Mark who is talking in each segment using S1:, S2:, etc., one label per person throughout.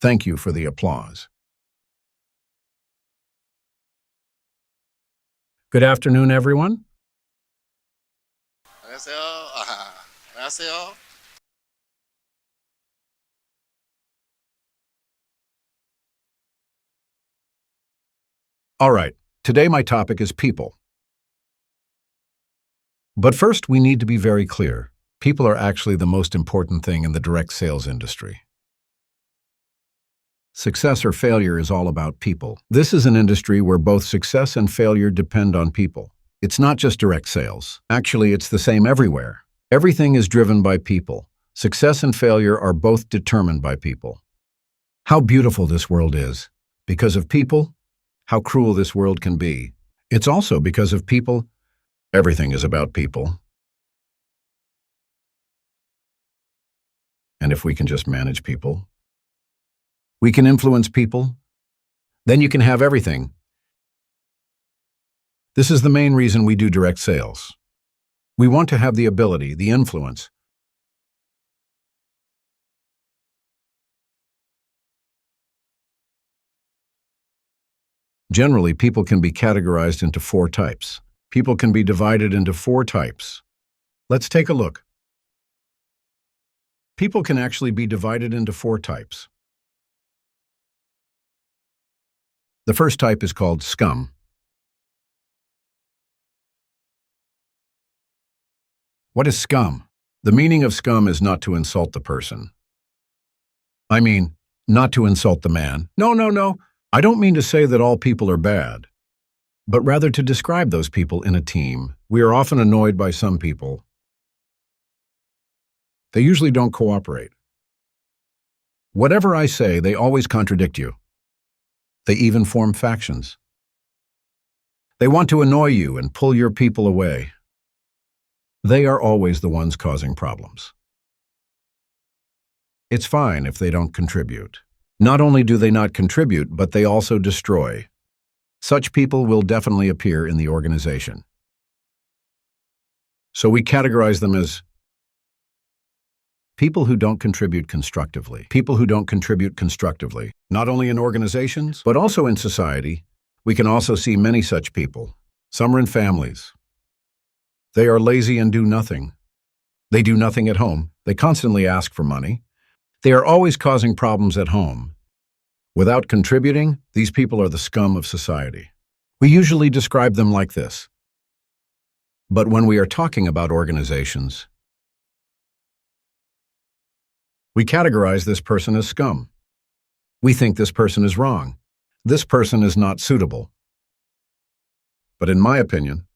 S1: Thank you for the applause. Good afternoon, everyone.
S2: 안녕하세요. 안녕하세요.
S1: All right, today my topic is people. But first, we need to be very clear. People are actually the most important thing in the direct sales industry. Success or failure is all about people. This is an industry where both success and failure depend on people. It's not just direct sales. Actually, it's the same everywhere. Everything is driven by people. Success and failure are both determined by people. How beautiful this world is. Because of people, how cruel this world can be. It's also because of people. Everything is about people. And if we can just manage people, we can influence people, then you can have everything. This is the main reason we do direct sales. We want to have the ability, the influence. Generally, people can be categorized into 4 types. People can be divided into 4 types. Let's take a look. People can actually be divided into 4 types. The first type is called scum. What is scum? The meaning of scum is not to insult the person. I mean, not to insult the man. No. I don't mean to say that all people are bad, but rather to describe those people in a team. We are often annoyed by some people. They usually don't cooperate. Whatever I say, they always contradict you. They even form factions. They want to annoy you and pull your people away. They are always the ones causing problems. It's fine if they don't contribute. Not only do they not contribute, but they also destroy. Such people will definitely appear in the organization. So we categorize them as people who don't contribute constructively. People who don't contribute constructively, not only in organizations, but also in society. We can also see many such people. Some are in families. They are lazy and do nothing. They do nothing at home. They constantly ask for money. They are always causing problems at home. Without contributing, these people are the scum of society. We usually describe them like this. But when we are talking about organizations, we categorize this person as scum. We think this person is wrong. This person is not suitable. But in my opinion,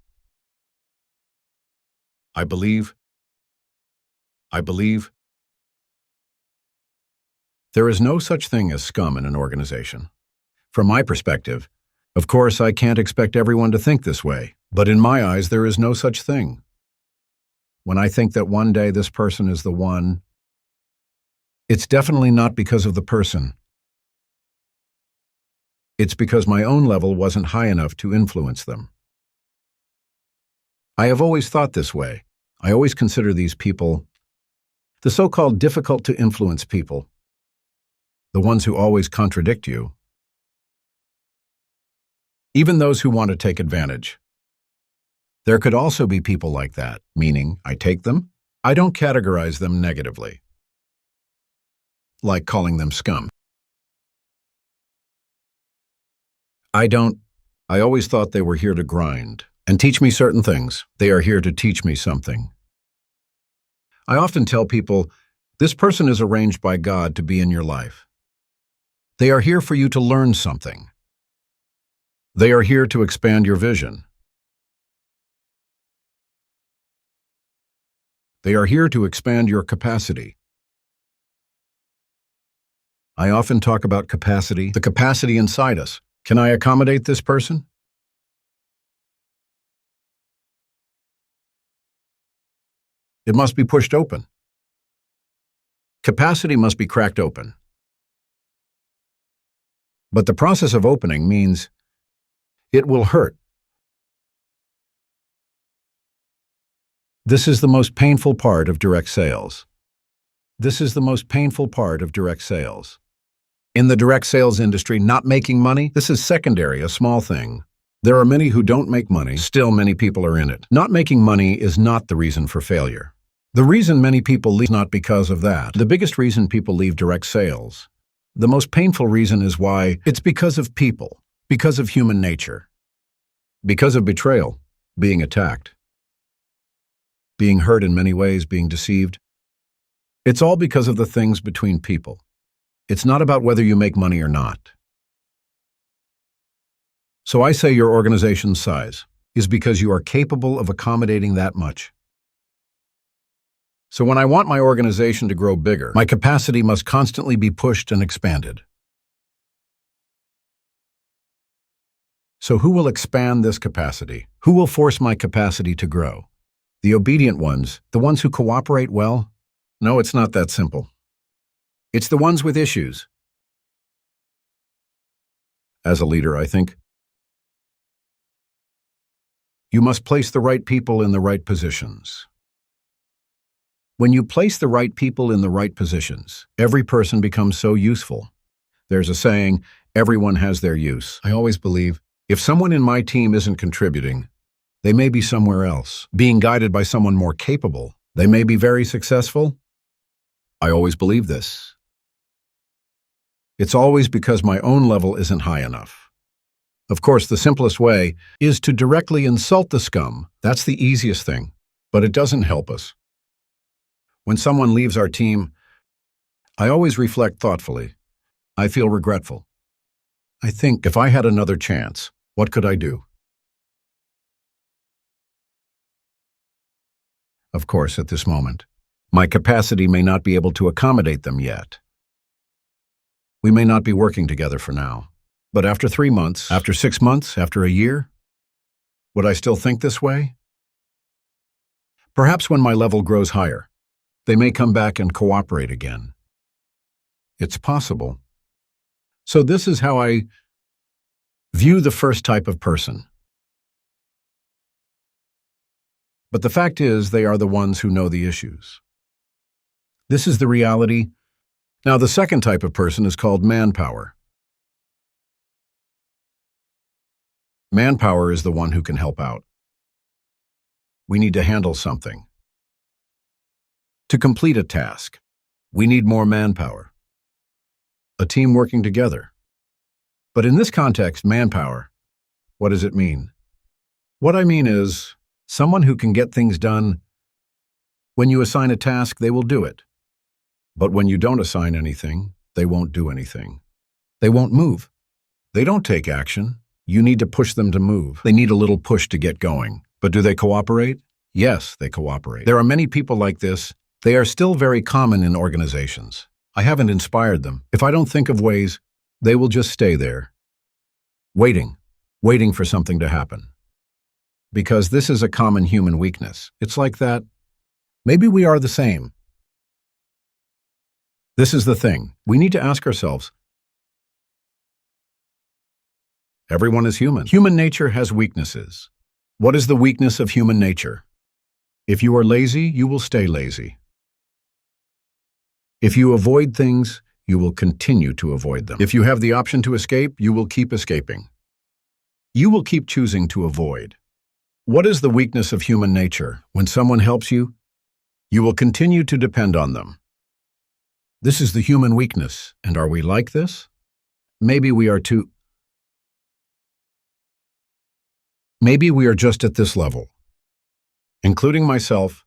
S1: I believe there is no such thing as scum in an organization. From my perspective, of course, I can't expect everyone to think this way, but in my eyes, there is no such thing. When I think that one day this person is the one, it's definitely not because of the person. It's because my own level wasn't high enough to influence them. I have always thought this way. I always consider these people the so-called difficult to influence people, the ones who always contradict you, even those who want to take advantage. There could also be people like that, meaning I take them, I don't categorize them negatively, like calling them scum. I always thought they were here to grind and teach me certain things. They are here to teach me something. I often tell people, this person is arranged by God to be in your life. They are here for you to learn something. They are here to expand your vision. They are here to expand your capacity. I often talk about capacity, the capacity inside us. Can I accommodate this person? It must be pushed open. Capacity must be cracked open. But the process of opening means it will hurt. This is the most painful part of direct sales. This is the most painful part of direct sales. In the direct sales industry, not making money, this is secondary, a small thing. There are many who don't make money, still many people are in it. Not making money is not the reason for failure. The reason many people leave is not because of that. The biggest reason people leave direct sales, the most painful reason is why, it's because of people, because of human nature, because of betrayal, being attacked, being hurt in many ways, being deceived. It's all because of the things between people. It's not about whether you make money or not. So I say your organization's size is because you are capable of accommodating that much. So when I want my organization to grow bigger, my capacity must constantly be pushed and expanded. So who will expand this capacity? Who will force my capacity to grow? The obedient ones, the ones who cooperate well? No, it's not that simple. It's the ones with issues. As a leader, I think, you must place the right people in the right positions. When you place the right people in the right positions, every person becomes so useful. There's a saying, everyone has their use. I always believe, if someone in my team isn't contributing, they may be somewhere else, being guided by someone more capable. They may be very successful. I always believe this. It's always because my own level isn't high enough. Of course, the simplest way is to directly insult the scum. That's the easiest thing, but it doesn't help us. When someone leaves our team, I always reflect thoughtfully. I feel regretful. I think, if I had another chance, what could I do? Of course, at this moment, my capacity may not be able to accommodate them yet. We may not be working together for now, but after 3 months, after 6 months, after a year, would I still think this way? Perhaps when my level grows higher, they may come back and cooperate again. It's possible. So this is how I view the first type of person. But the fact is, they are the ones who know the issues. This is the reality. Now, the second type of person is called manpower. Manpower is the one who can help out. We need to handle something. To complete a task, we need more manpower. A team working together. But in this context, manpower, what does it mean? What I mean is, someone who can get things done. When you assign a task, they will do it. But when you don't assign anything, they won't do anything. They won't move. They don't take action. You need to push them to move. They need a little push to get going. But do they cooperate? Yes, they cooperate. There are many people like this. They are still very common in organizations. I haven't inspired them. If I don't think of ways, they will just stay there, waiting for something to happen. Because this is a common human weakness. It's like that. Maybe we are the same. This is the thing. We need to ask ourselves. Everyone is human. Human nature has weaknesses. What is the weakness of human nature? If you are lazy, you will stay lazy. If you avoid things, you will continue to avoid them. If you have the option to escape, you will keep escaping. You will keep choosing to avoid. What is the weakness of human nature? When someone helps you, you will continue to depend on them. This is the human weakness, and are we like this? Maybe we are too. Maybe we are just at this level, including myself,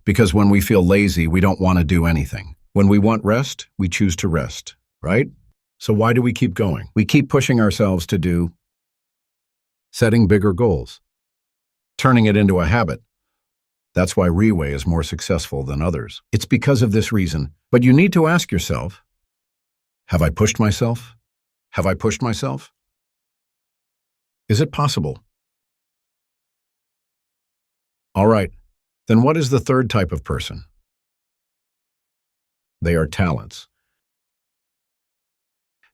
S1: because when we feel lazy, we don't want to do anything. When we want rest, we choose to rest, right? So why do we keep going? We keep pushing ourselves to do, setting bigger goals, turning it into a habit. That's why Reway is more successful than others. It's because of this reason. But you need to ask yourself, have I pushed myself? Have I pushed myself? Is it possible? All right, then what is the third type of person? They are talents.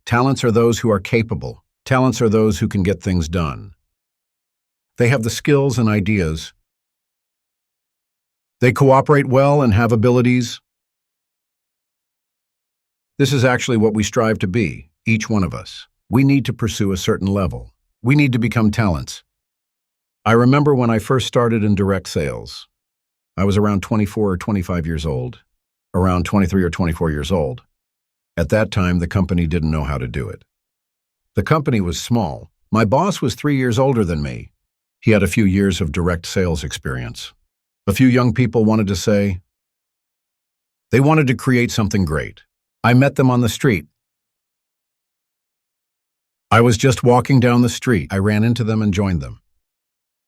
S1: Talents are those who are capable. Talents are those who can get things done. They have the skills and ideas. They cooperate well and have abilities. This is actually what we strive to be, each one of us. We need to pursue a certain level. We need to become talents. I remember when I first started in direct sales. I was around 24 or 25 years old, around 23 or 24 years old. At that time, the company didn't know how to do it. The company was small. My boss was 3 years older than me. He had a few years of direct sales experience. A few young people wanted to say, they wanted to create something great. I met them on the street. I was just walking down the street. I ran into them and joined them.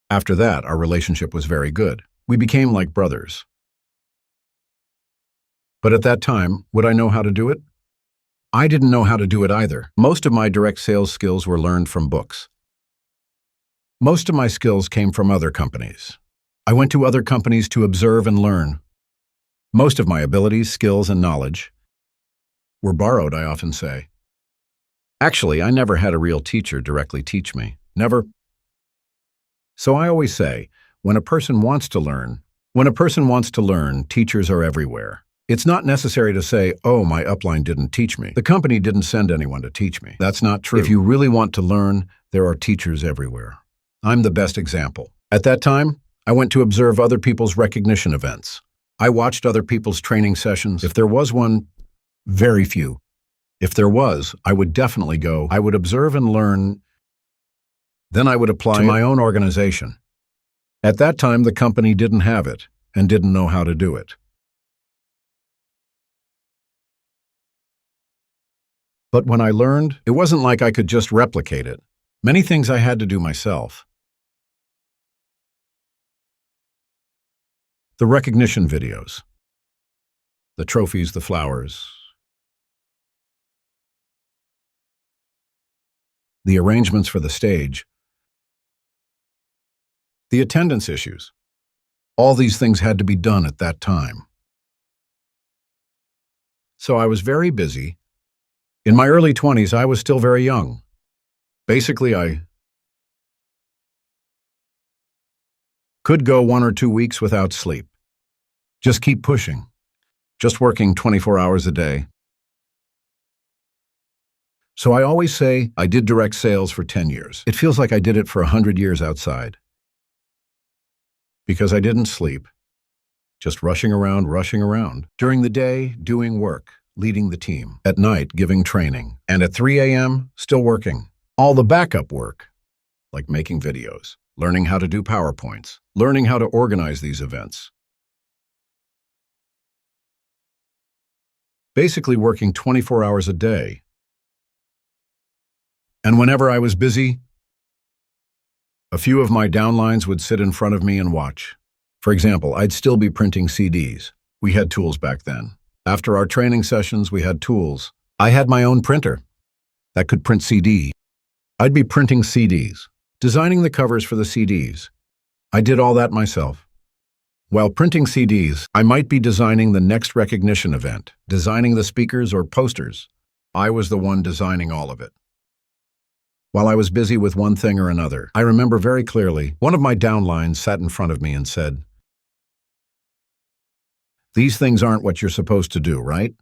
S1: After that, our relationship was very good. We became like brothers. But at that time, would I know how to do it? I didn't know how to do it either. Most of my direct sales skills were learned from books. Most of my skills came from other companies. I went to other companies to observe and learn. Most of my abilities, skills, and knowledge were borrowed, I often say. Actually, I never had a real teacher directly teach me. Never. So I always say, when a person wants to learn, teachers are everywhere. It's not necessary to say, oh, my upline didn't teach me. The company didn't send anyone to teach me. That's not true. If you really want to learn, there are teachers everywhere. I'm the best example. At that time, I went to observe other people's recognition events. I watched other people's training sessions. If there was one, very few. If there was, I would definitely go. I would observe and learn. Then I would apply to my own organization. At that time, the company didn't have it and didn't know how to do it. But when I learned, it wasn't like I could just replicate it. Many things I had to do myself. The recognition videos, the trophies, the flowers, the arrangements for the stage, the attendance issues. All these things had to be done at that time. So I was very busy. In my early 20s, I was still very young. Basically, I could go 1 or 2 weeks without sleep. Just keep pushing. Just working 24 hours a day. So I always say I did direct sales for 10 years. It feels like I did it for 100 years outside. Because I didn't sleep. Just rushing around. During the day, doing work, leading the team. At night, giving training. And at 3 a.m., still working. All the backup work, like making videos, learning how to do PowerPoints, learning how to organize these events. Basically working 24 hours a day. And whenever I was busy, a few of my downlines would sit in front of me and watch. For example, I'd still be printing CDs. We had tools back then. After our training sessions, we had tools. I had my own printer that could print CD. I'd be printing CDs, designing the covers for the CDs. I did all that myself. While printing CDs, I might be designing the next recognition event, designing the speakers or posters. I was the one designing all of it. While I was busy with one thing or another, I remember very clearly, one of my downlines sat in front of me and said, "These things aren't what you're supposed to do, right?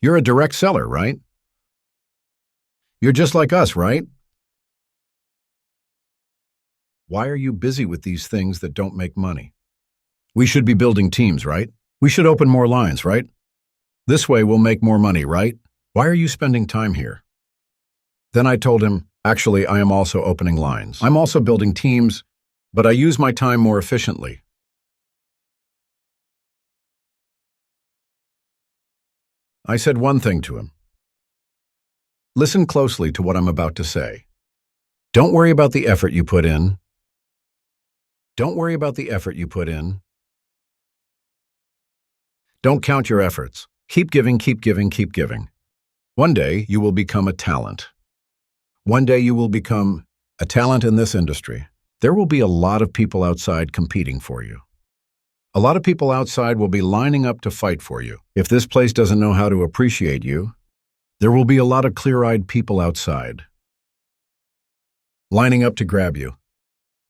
S1: You're a direct seller, right? You're just like us, right? Why are you busy with these things that don't make money? We should be building teams, right? We should open more lines, right? This way we'll make more money, right? Why are you spending time here?" Then I told him, actually, I am also opening lines. I'm also building teams, but I use my time more efficiently. I said one thing to him. Listen closely to what I'm about to say. Don't worry about the effort you put in. Don't worry about the effort you put in. Don't count your efforts. Keep giving, keep giving, keep giving. One day, you will become a talent. One day, you will become a talent in this industry. There will be a lot of people outside competing for you. A lot of people outside will be lining up to fight for you. If this place doesn't know how to appreciate you, there will be a lot of clear-eyed people outside, lining up to grab you.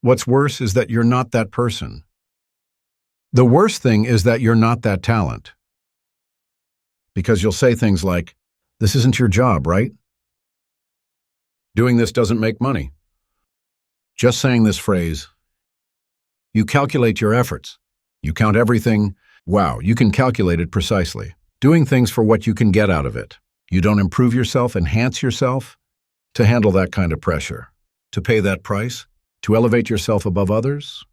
S1: What's worse is that you're not that person. The worst thing is that you're not that talent. Because you'll say things like, "This isn't your job, right? Doing this doesn't make money." Just saying this phrase, you calculate your efforts. You count everything. Wow, you can calculate it precisely. Doing things for what you can get out of it. You don't improve yourself, enhance yourself to handle that kind of pressure, to pay that price, to elevate yourself above others,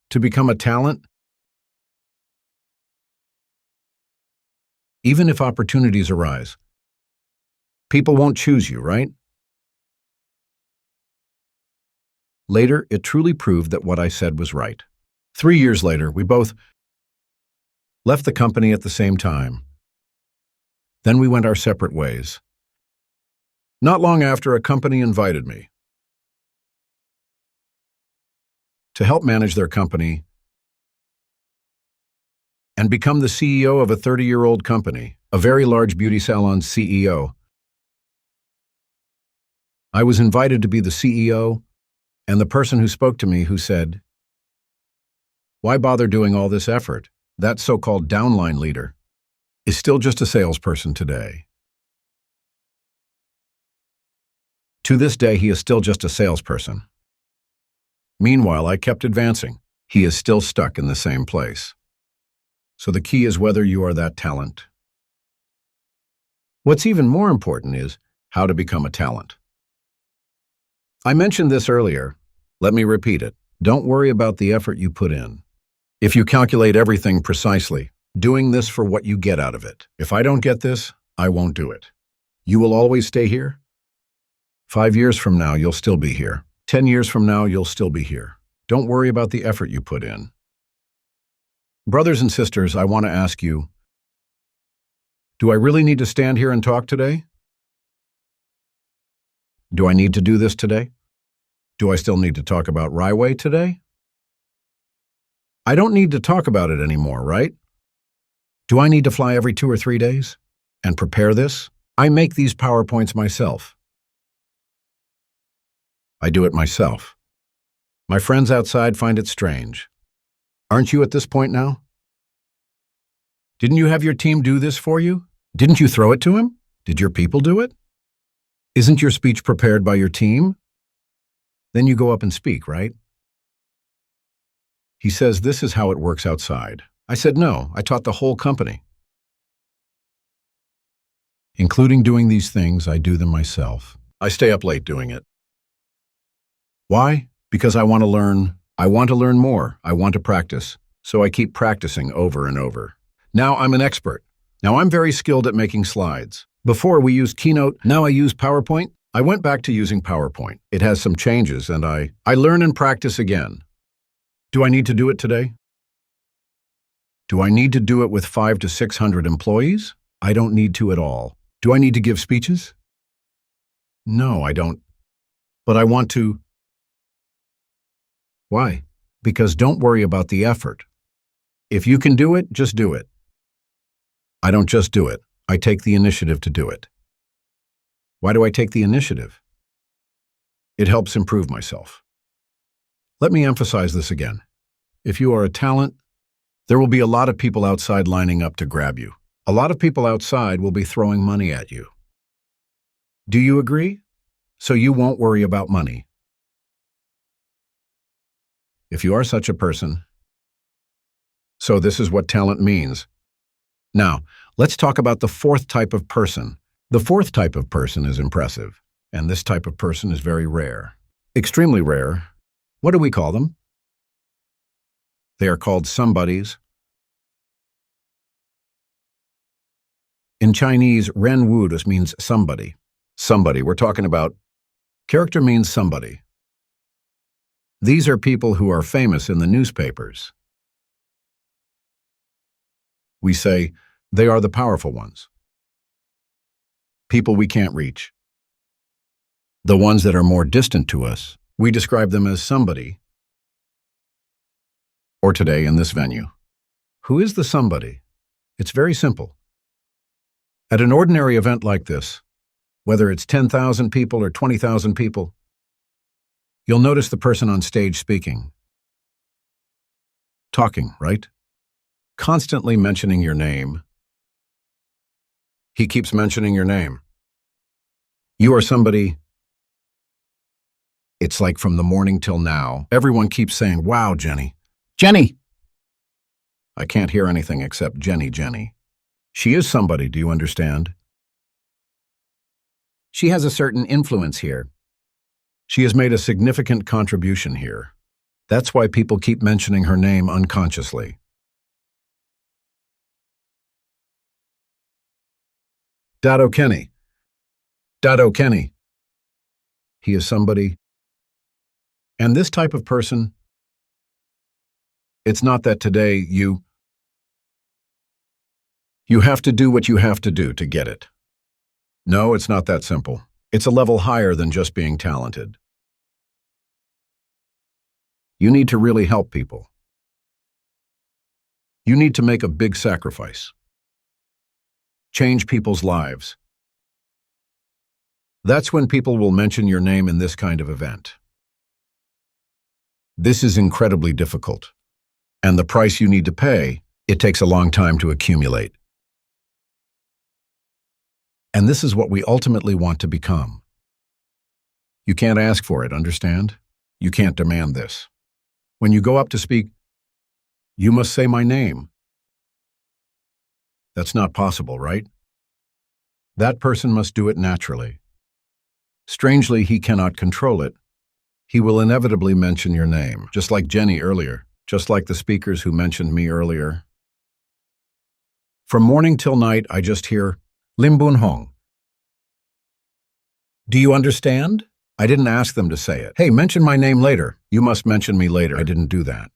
S1: to become a talent. Even if opportunities arise, people won't choose you, right? Later, it truly proved that what I said was right. 3 years later, we both left the company at the same time. Then we went our separate ways. Not long after, a company invited me to help manage their company and become the CEO of a 30-year-old company, a very large beauty salon's CEO. I was invited to be the CEO, and the person who spoke to me who said, "Why bother doing all this effort? That so-called downline leader is still just a salesperson today." To this day, he is still just a salesperson. Meanwhile, I kept advancing. He is still stuck in the same place. So the key is whether you are that talent. What's even more important is how to become a talent. I mentioned this earlier. Let me repeat it. Don't worry about the effort you put in. If you calculate everything precisely, doing this for what you get out of it. If I don't get this, I won't do it. You will always stay here. 5 years from now, you'll still be here. 10 years from now, you'll still be here. Don't worry about the effort you put in. Brothers and sisters, I want to ask you, do I really need to stand here and talk today? Do I need to do this today? Do I still need to talk about Raiway today? I don't need to talk about it anymore, right? Do I need to fly every 2 or 3 days and prepare this? I make these PowerPoints myself. I do it myself. My friends outside find it strange. Aren't you at this point now? Didn't you have your team do this for you? Didn't you throw it to him? Did your people do it? Isn't your speech prepared by your team? Then you go up and speak, right? He says, "This is how it works outside." I said, "No, I taught the whole company." Including doing these things, I do them myself. I stay up late doing it. Why? Because I want to learn. I want to learn more. I want to practice. So I keep practicing over and over. Now I'm an expert. Now I'm very skilled at making slides. Before we used Keynote, now I use PowerPoint. I went back to using PowerPoint. It has some changes, and I learn and practice again. Do I need to do it today? Do I need to do it with 500 to 600 employees? I don't need to at all. Do I need to give speeches? No, I don't. But I want to. Why? Because don't worry about the effort. If you can do it, just do it. I don't just do it. I take the initiative to do it. Why do I take the initiative? It helps improve myself. Let me emphasize this again. If you are a talent, there will be a lot of people outside lining up to grab you. A lot of people outside will be throwing money at you. Do you agree? So you won't worry about money. If you are such a person, so this is what talent means. Now, let's talk about the fourth type of person. The fourth type of person is impressive, and this type of person is very rare. Extremely rare. What do we call them? They are called somebodies. In Chinese, ren wu just means somebody. Somebody, we're talking about. Character means somebody. These are people who are famous in the newspapers. We say, they are the powerful ones. People we can't reach. The ones that are more distant to us, we describe them as somebody. Or today in this venue. Who is the somebody? It's very simple. At an ordinary event like this, whether it's 10,000 people or 20,000 people, you'll notice the person on stage speaking. Talking, right? Constantly mentioning your name. He keeps mentioning your name. You are somebody. It's like from the morning till now, everyone keeps saying, wow, Jenny. Jenny! I can't hear anything except Jenny, Jenny. She is somebody, do you understand? She has a certain influence here. She has made a significant contribution here. That's why people keep mentioning her name unconsciously. Dado Kenny. Dado Kenny. He is somebody. And this type of person, it's not that today you have to do what you have to do to get it. No, it's not that simple. It's a level higher than just being talented. You need to really help people. You need to make a big sacrifice. Change people's lives. That's when people will mention your name in this kind of event. This is incredibly difficult. And the price you need to pay, it takes a long time to accumulate. And this is what we ultimately want to become. You can't ask for it, understand? You can't demand this. When you go up to speak, you must say my name. That's not possible, right? That person must do it naturally. Strangely, he cannot control it. He will inevitably mention your name, just like Jenny earlier, just like the speakers who mentioned me earlier. From morning till night, I just hear, Lim Boon Hong. Do you understand? I didn't ask them to say it. Hey, mention my name later. You must mention me later. I didn't do that.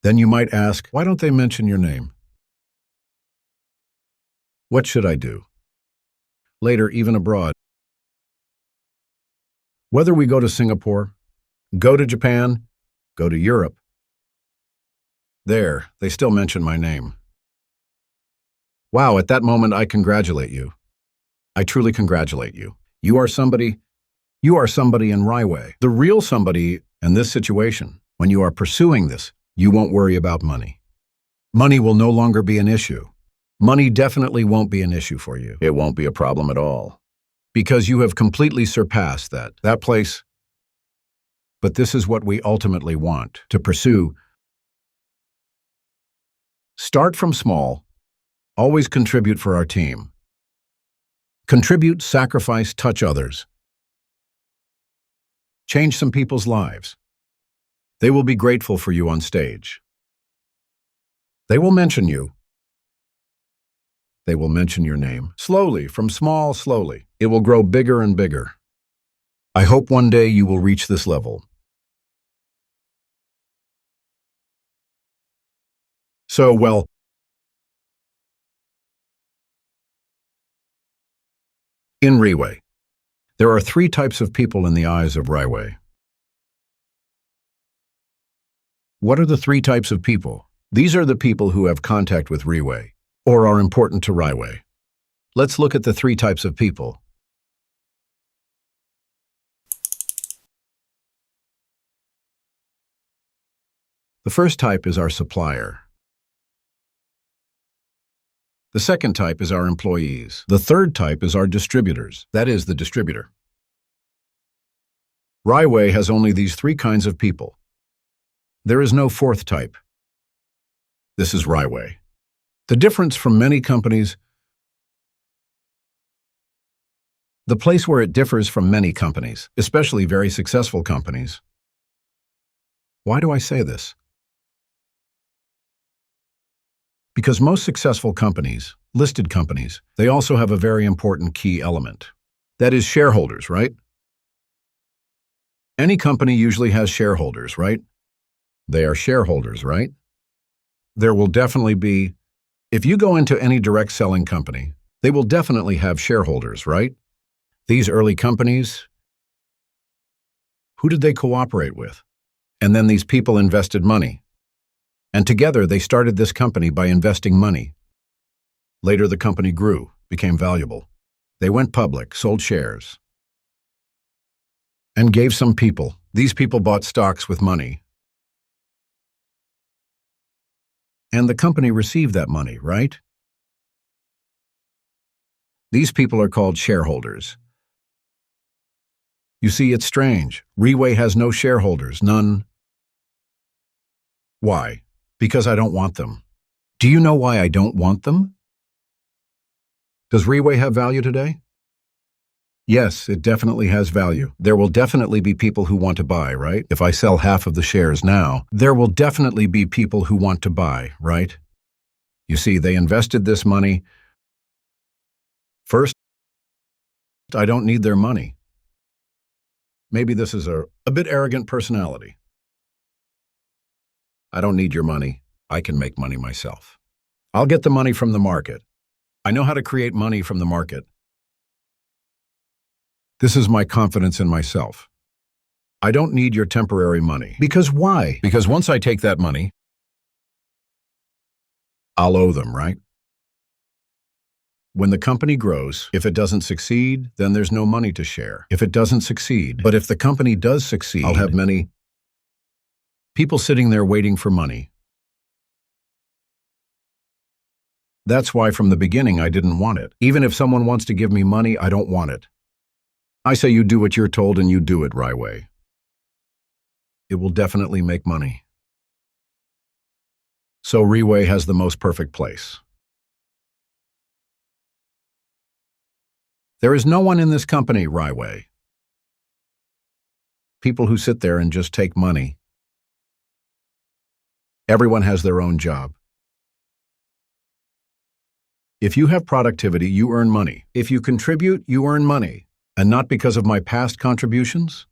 S1: Then you might ask, why don't they mention your name? What should I do? Later, even abroad. Whether we go to Singapore, go to Japan, go to Europe, there, they still mention my name. Wow, at that moment I congratulate you. I truly congratulate you. You are somebody in Raiway. The real somebody in this situation. When you are pursuing this, you won't worry about money. Money will no longer be an issue. Money definitely won't be an issue for you. It won't be a problem at all. Because you have completely surpassed that place. But this is what we ultimately want to pursue. Start from small. Always contribute for our team. Contribute, sacrifice, touch others. Change some people's lives. They will be grateful for you on stage. They will mention you. They will mention your name. Slowly, from small, slowly. It will grow bigger and bigger. I hope one day you will reach this level. So, well, in Raiway, there are 3 types of people in the eyes of Raiway. What are the 3 types of people? These are the people who have contact with Raiway, or are important to Raiway. Let's look at the 3 types of people. The first type is our supplier. The second type is our employees. The third type is our distributors. That is the distributor. Raiway has only these 3 kinds of people. There is no 4th type. This is Raiway. The difference from many companies, the place where it differs from many companies, especially very successful companies. Why do I say this? Because most successful companies, listed companies, they also have a very important key element. That is shareholders, right? Any company usually has shareholders, right? They are shareholders, right? There will definitely be, if you go into any direct selling company, they will definitely have shareholders, right? These early companies, who did they cooperate with? And then these people invested money. And together they started this company by investing money. Later the company grew, became valuable. They went public, sold shares, and gave some people. These people bought stocks with money. And the company received that money, right? These people are called shareholders. You see, it's strange. Riway has no shareholders, none. Why? Because I don't want them. Do you know why I don't want them? Does Riway have value today? Yes, it definitely has value. There will definitely be people who want to buy, right? If I sell half of the shares now, there will definitely be people who want to buy, right? You see, they invested this money. First, I don't need their money. Maybe this is a bit arrogant personality. I don't need your money. I can make money myself. I'll get the money from the market. I know how to create money from the market. This is my confidence in myself. I don't need your temporary money. Because why? Because once I take that money, I'll owe them, right? When the company grows, if it doesn't succeed, then there's no money to share. If it doesn't succeed, but if the company does succeed, I'll have many people sitting there waiting for money. That's why from the beginning I didn't want it. Even if someone wants to give me money, I don't want it. I say you do what you're told and you do it, Riway. It will definitely make money. So Riway has the most perfect place. There is no one in this company, Riway. People who sit there and just take money. Everyone has their own job. If you have productivity, you earn money. If you contribute, you earn money. And not because of my past contributions?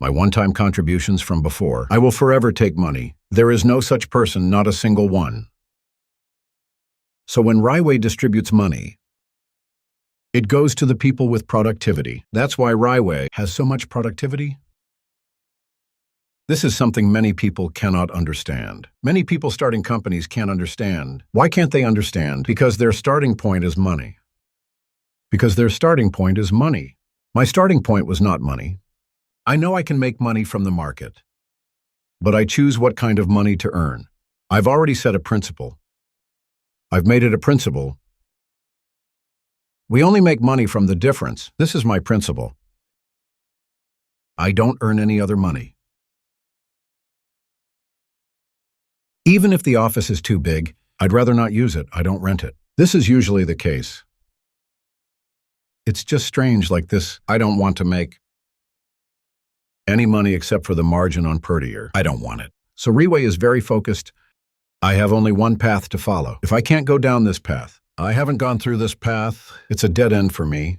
S1: My one-time contributions from before. I will forever take money. There is no such person, not a single one. So when Riway distributes money, it goes to the people with productivity. That's why Riway has so much productivity. This is something many people cannot understand. Many people starting companies can't understand. Why can't they understand? Because their starting point is money. Because their starting point is money. My starting point was not money. I know I can make money from the market, but I choose what kind of money to earn. I've already set a principle. I've made it a principle. We only make money from the difference. This is my principle. I don't earn any other money. Even if the office is too big, I'd rather not use it. I don't rent it. This is usually the case. It's just strange like this. I don't want to make any money except for the margin on per year. I don't want it. So Riway is very focused. I have only one path to follow. If I can't go down this path, I haven't gone through this path. It's a dead end for me.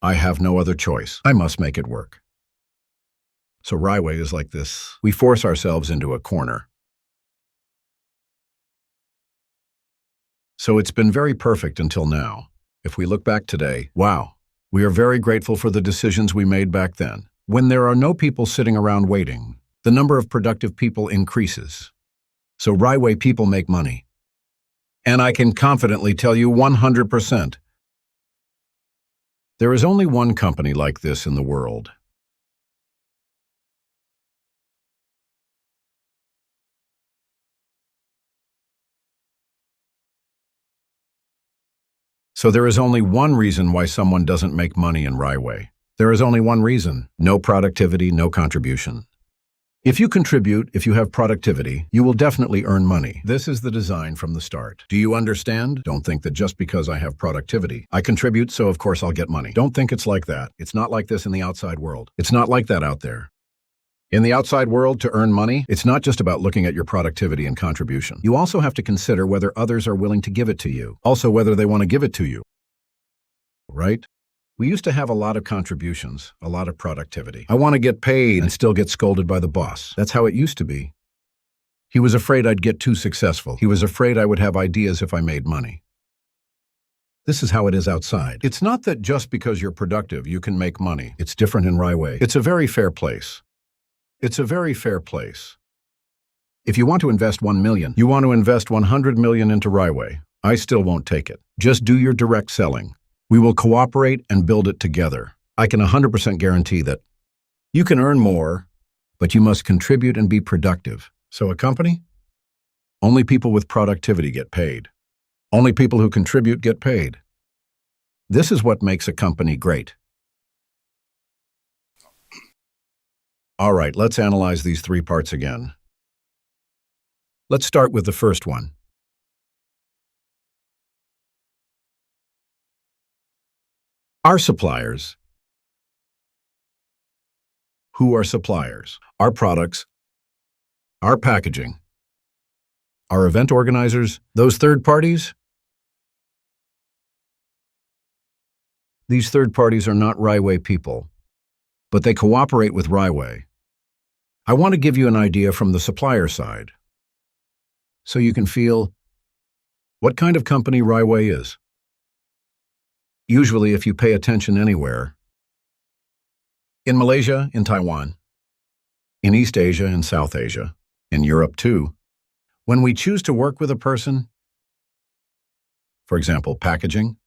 S1: I have no other choice. I must make it work. So Riway is like this. We force ourselves into a corner. So it's been very perfect until now. If we look back today, wow, we are very grateful for the decisions we made back then. When there are no people sitting around waiting, the number of productive people increases. So Riway people make money. And I can confidently tell you 100%. There is only one company like this in the world. So there is only one reason why someone doesn't make money in Riway. There is only one reason: no productivity, no contribution. If you contribute, if you have productivity, you will definitely earn money. This is the design from the start. Do you understand? Don't think that just because I have productivity, I contribute, so of course I'll get money. Don't think it's like that. It's not like this in the outside world. It's not like that out there. In the outside world, to earn money, it's not just about looking at your productivity and contribution. You also have to consider whether others are willing to give it to you. Also, whether they want to give it to you. Right? We used to have a lot of contributions, a lot of productivity. I want to get paid and still get scolded by the boss. That's how it used to be. He was afraid I'd get too successful. He was afraid I would have ideas if I made money. This is how it is outside. It's not that just because you're productive, you can make money. It's different in Riway. It's a very fair place. It's a very fair place. If you want to invest 1 million, you want to invest 100 million into Riway. I still won't take it. Just do your direct selling. We will cooperate and build it together. I can 100% guarantee that you can earn more, but you must contribute and be productive. So a company? Only people with productivity get paid. Only people who contribute get paid. This is what makes a company great. All right, let's analyze these three parts again. Let's start with the first one. Our suppliers. Who are suppliers? Our products, our packaging, our event organizers, those third parties? These third parties are not Raiway people, but they cooperate with Raiway. I want to give you an idea from the supplier side, so you can feel what kind of company Raiway is. Usually, if you pay attention anywhere, in Malaysia, in Taiwan, in East Asia, in South Asia, in Europe too, when we choose to work with a person, for example, packaging,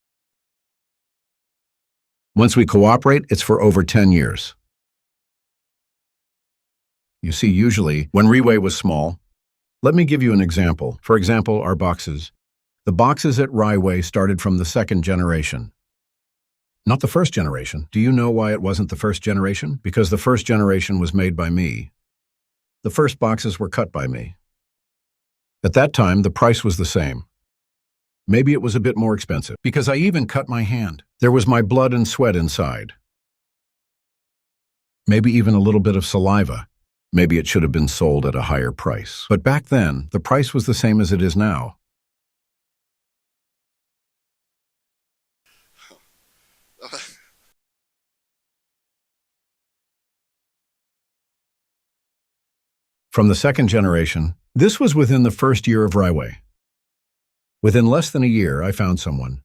S1: once we cooperate, it's for over 10 years. You see, usually, when Raiway was small, let me give you an example. For example, our boxes. The boxes at Raiway started from the second generation. Not the first generation. Do you know why it wasn't the first generation? Because the first generation was made by me. The first boxes were cut by me. At that time, the price was the same. Maybe it was a bit more expensive, because I even cut my hand. There was my blood and sweat inside. Maybe even a little bit of saliva. Maybe it should have been sold at a higher price. But back then, the price was the same as it is now. From the second generation, this was within the first year of Raiway. Within less than a year, I found someone.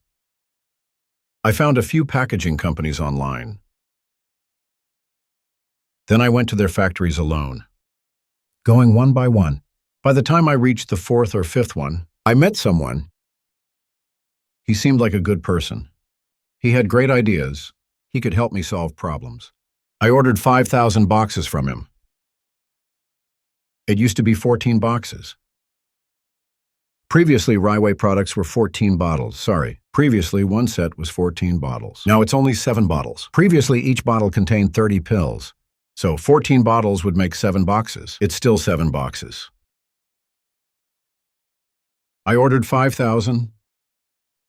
S1: I found a few packaging companies online. Then I went to their factories alone, going one by one. By the time I reached the fourth or fifth one, I met someone. He seemed like a good person. He had great ideas. He could help me solve problems. I ordered 5,000 boxes from him. It used to be 14 boxes. Previously, Raiway products were 14 bottles. Previously, one set was 14 bottles. Now it's only 7 bottles. Previously, each bottle contained 30 pills. So 14 bottles would make 7 boxes. It's still 7 boxes. I ordered 5,000.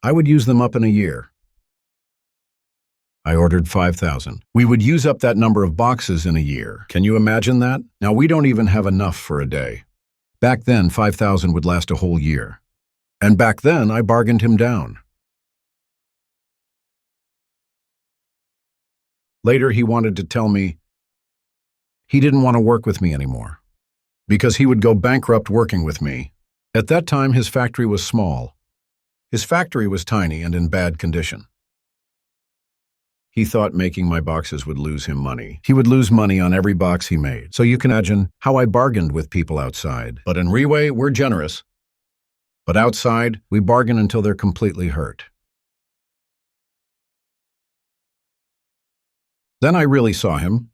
S1: I would use them up in a year. I ordered 5,000. We would use up that number of boxes in a year. Can you imagine that? Now we don't even have enough for a day. Back then, 5,000 would last a whole year. And back then, I bargained him down. Later, he wanted to tell me he didn't want to work with me anymore, because he would go bankrupt working with me. At that time, his factory was small. His factory was tiny and in bad condition. He thought making my boxes would lose him money. He would lose money on every box he made. So you can imagine how I bargained with people outside. But in Raiway, we're generous. But outside, we bargain until they're completely hurt. Then I really saw him.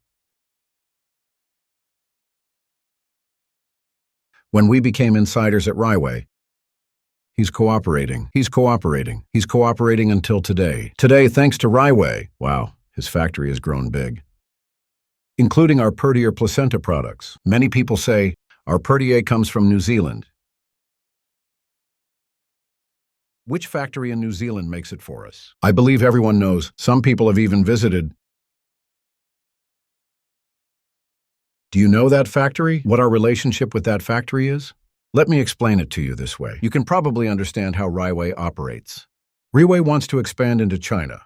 S1: When we became insiders at Raiway, he's cooperating. He's cooperating. He's cooperating until today. Today, thanks to Raiway, wow, his factory has grown big. Including our Pertier placenta products. Many people say our Pertier comes from New Zealand. Which factory in New Zealand makes it for us? I believe everyone knows. Some people have even visited. Do you know that factory? What our relationship with that factory is? Let me explain it to you this way. You can probably understand how Raiway operates. Raiway wants to expand into China.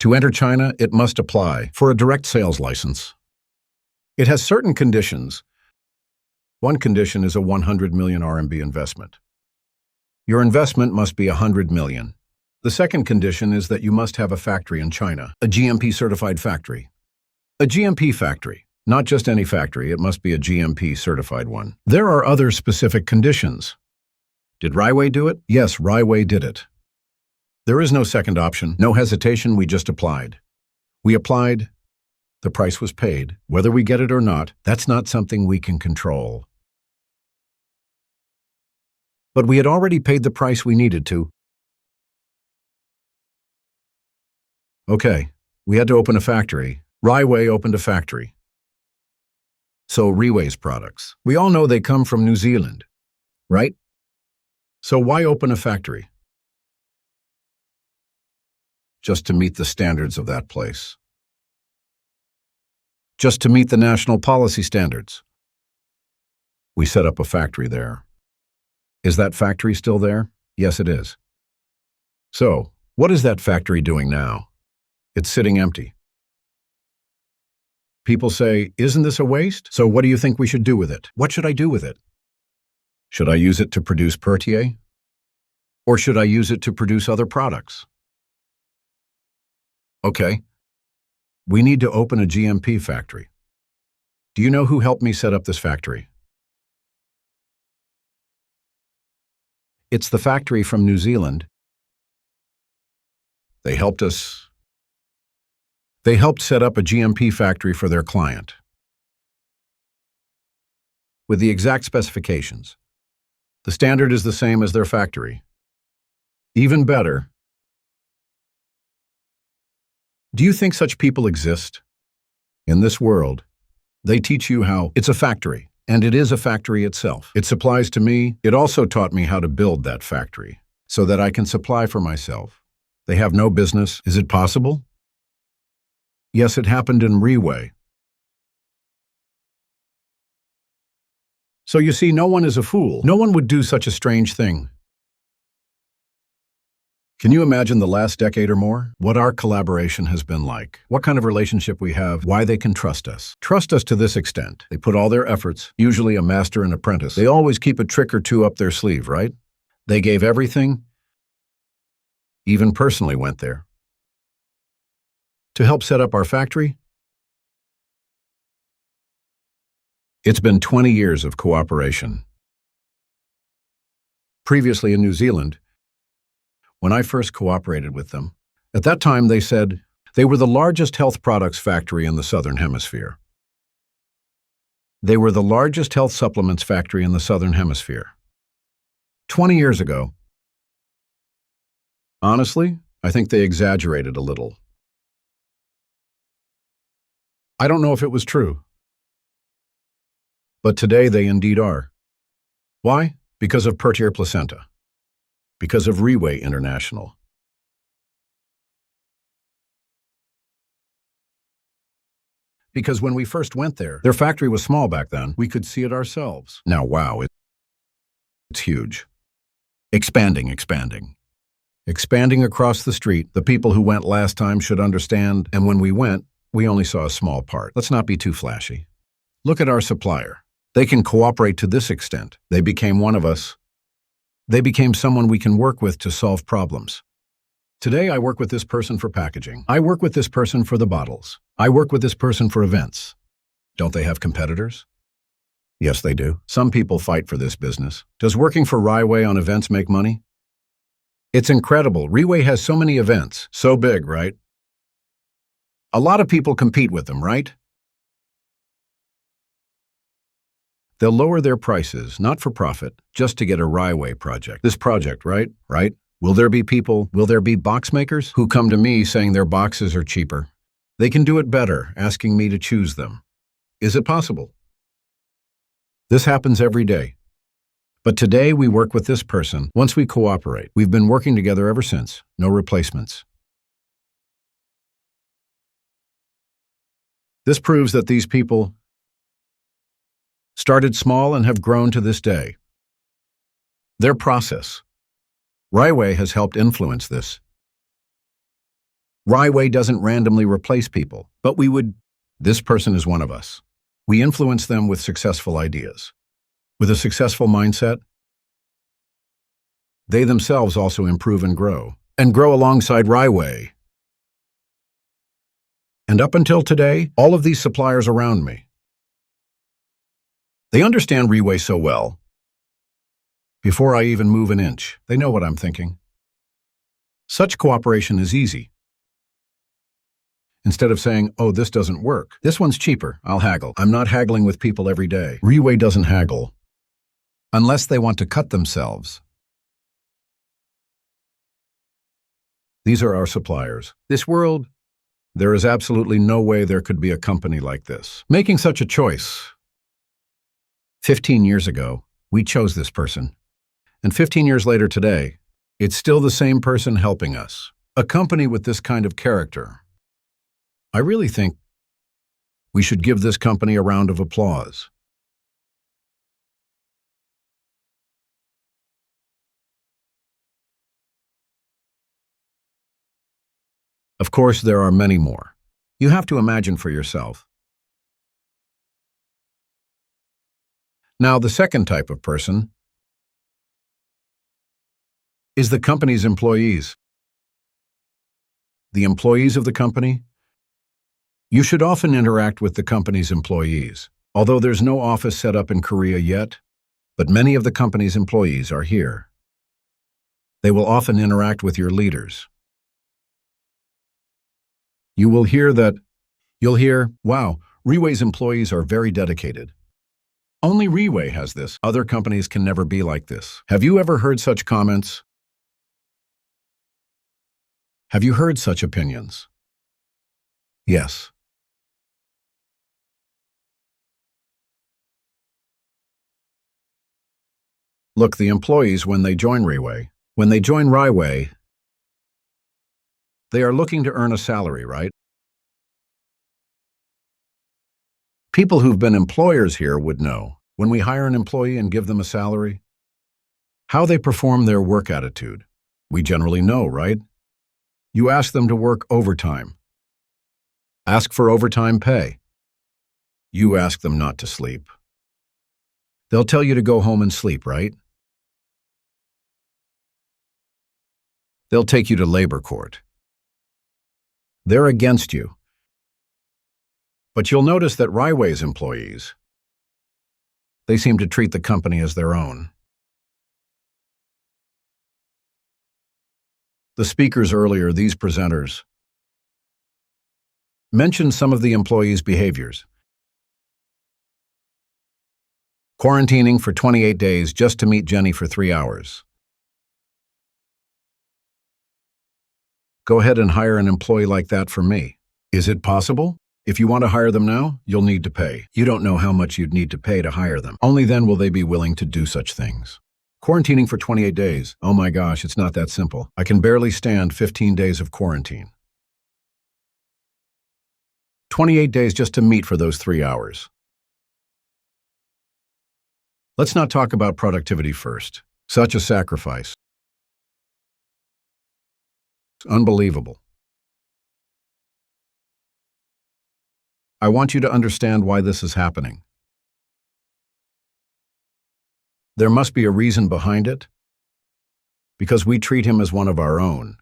S1: To enter China, it must apply for a direct sales license. It has certain conditions. One condition is a 100 million RMB investment. Your investment must be 100 million. The second condition is that you must have a factory in China, a GMP-certified factory. A GMP factory. Not just any factory, it must be a GMP-certified one. There are other specific conditions. Did Raiway do it? Yes, Raiway did it. There is no second option, no hesitation, we just applied. We applied, the price was paid. Whether we get it or not, that's not something we can control. But we had already paid the price we needed to, Okay, we had to open a factory. Raiway opened a factory. So Raiway's products. We all know they come from New Zealand, right? So why open a factory? Just to meet the standards of that place. Just to meet the national policy standards. We set up a factory there. Is that factory still there? Yes, it is. So, what is that factory doing now? It's sitting empty. People say, isn't this a waste? So what do you think we should do with it? What should I do with it? Should I use it to produce Pertier? Or should I use it to produce other products? Okay. We need to open a GMP factory. Do you know who helped me set up this factory? It's the factory from New Zealand. They helped set up a GMP factory for their client with the exact specifications. The standard is the same as their factory. Even better. Do you think such people exist? In this world, they teach you how it's a factory, and it is a factory itself. It supplies to me. It also taught me how to build that factory so that I can supply for myself. They have no business. Is it possible? Yes, it happened in Raiway. So you see, no one is a fool. No one would do such a strange thing. Can you imagine the last decade or more? What our collaboration has been like. What kind of relationship we have. Why they can trust us. Trust us to this extent. They put all their efforts, usually a master and apprentice. They always keep a trick or two up their sleeve, right? They gave everything, even personally went there. To help set up our factory? It's been 20 years of cooperation. Previously in New Zealand, when I first cooperated with them, at that time they said they were the largest health products factory in the Southern Hemisphere. They were the largest health supplements factory in the Southern Hemisphere. 20 years ago. Honestly, I think they exaggerated a little. I don't know if it was true. But today they indeed are. Why? Because of Pertier Placenta. Because of Raiway International. Because when we first went there, their factory was small back then. We could see it ourselves. Now, wow, it's huge. Expanding. Expanding across the street. The people who went last time should understand, and when we went, we only saw a small part. Let's not be too flashy. Look at our supplier. They can cooperate to this extent. They became one of us. They became someone we can work with to solve problems. Today I work with this person for packaging. I work with this person for the bottles. I work with this person for events. Don't they have competitors? Yes, they do. Some people fight for this business. Does working for Raiway on events make money? It's incredible. Raiway has so many events. So big, right? A lot of people compete with them, right? They'll lower their prices, not for profit, just to get a Raiway project. This project, right? Right? Will there be box makers who come to me saying their boxes are cheaper? They can do it better, asking me to choose them. Is it possible? This happens every day. But today we work with this person. Once we cooperate, we've been working together ever since. No replacements. This proves that these people started small and have grown to this day. Their process. Raiway has helped influence this. Raiway doesn't randomly replace people, but this person is one of us. We influence them with successful ideas. With a successful mindset, they themselves also improve and grow alongside Raiway. And up until today, all of these suppliers around me, they understand Raiway so well. Before I even move an inch, they know what I'm thinking. Such cooperation is easy. Instead of saying, oh, this doesn't work. This one's cheaper. I'll haggle. I'm not haggling with people every day. Raiway doesn't haggle. Unless they want to cut themselves. These are our suppliers. This world There is absolutely no way there could be a company like this making such a choice. 15 years ago, we chose this person. And 15 years later today, it's still the same person helping us. A company with this kind of character. I really think we should give this company a round of applause. Of course, there are many more. You have to imagine for yourself. Now, the second type of person is the company's employees. The employees of the company? You should often interact with the company's employees, although there's no office set up in Korea yet, but many of the company's employees are here. They will often interact with your leaders. You'll hear, wow, Riway's employees are very dedicated. Only Riway has this. Other companies can never be like this. Have you ever heard such comments? Have you heard such opinions? Yes. Look, the employees, when they join Riway, they are looking to earn a salary, right? People who've been employers here would know, when we hire an employee and give them a salary, how they perform their work attitude. We generally know, right? You ask them to work overtime. Ask for overtime pay. You ask them not to sleep. They'll tell you to go home and sleep, right? They'll take you to labor court. They're against you. But you'll notice that Riway's employees, they seem to treat the company as their own. The speakers earlier, these presenters, mentioned some of the employees' behaviors. Quarantining for 28 days just to meet Jenny for 3 hours. Go ahead and hire an employee like that for me. Is it possible? If you want to hire them now, you'll need to pay. You don't know how much you'd need to pay to hire them. Only then will they be willing to do such things. Quarantining for 28 days. Oh my gosh, it's not that simple. I can barely stand 15 days of quarantine. 28 days just to meet for those 3 hours. Let's not talk about productivity first. Such a sacrifice. Unbelievable. I want you to understand why this is happening. There must be a reason behind it, because we treat him as one of our own.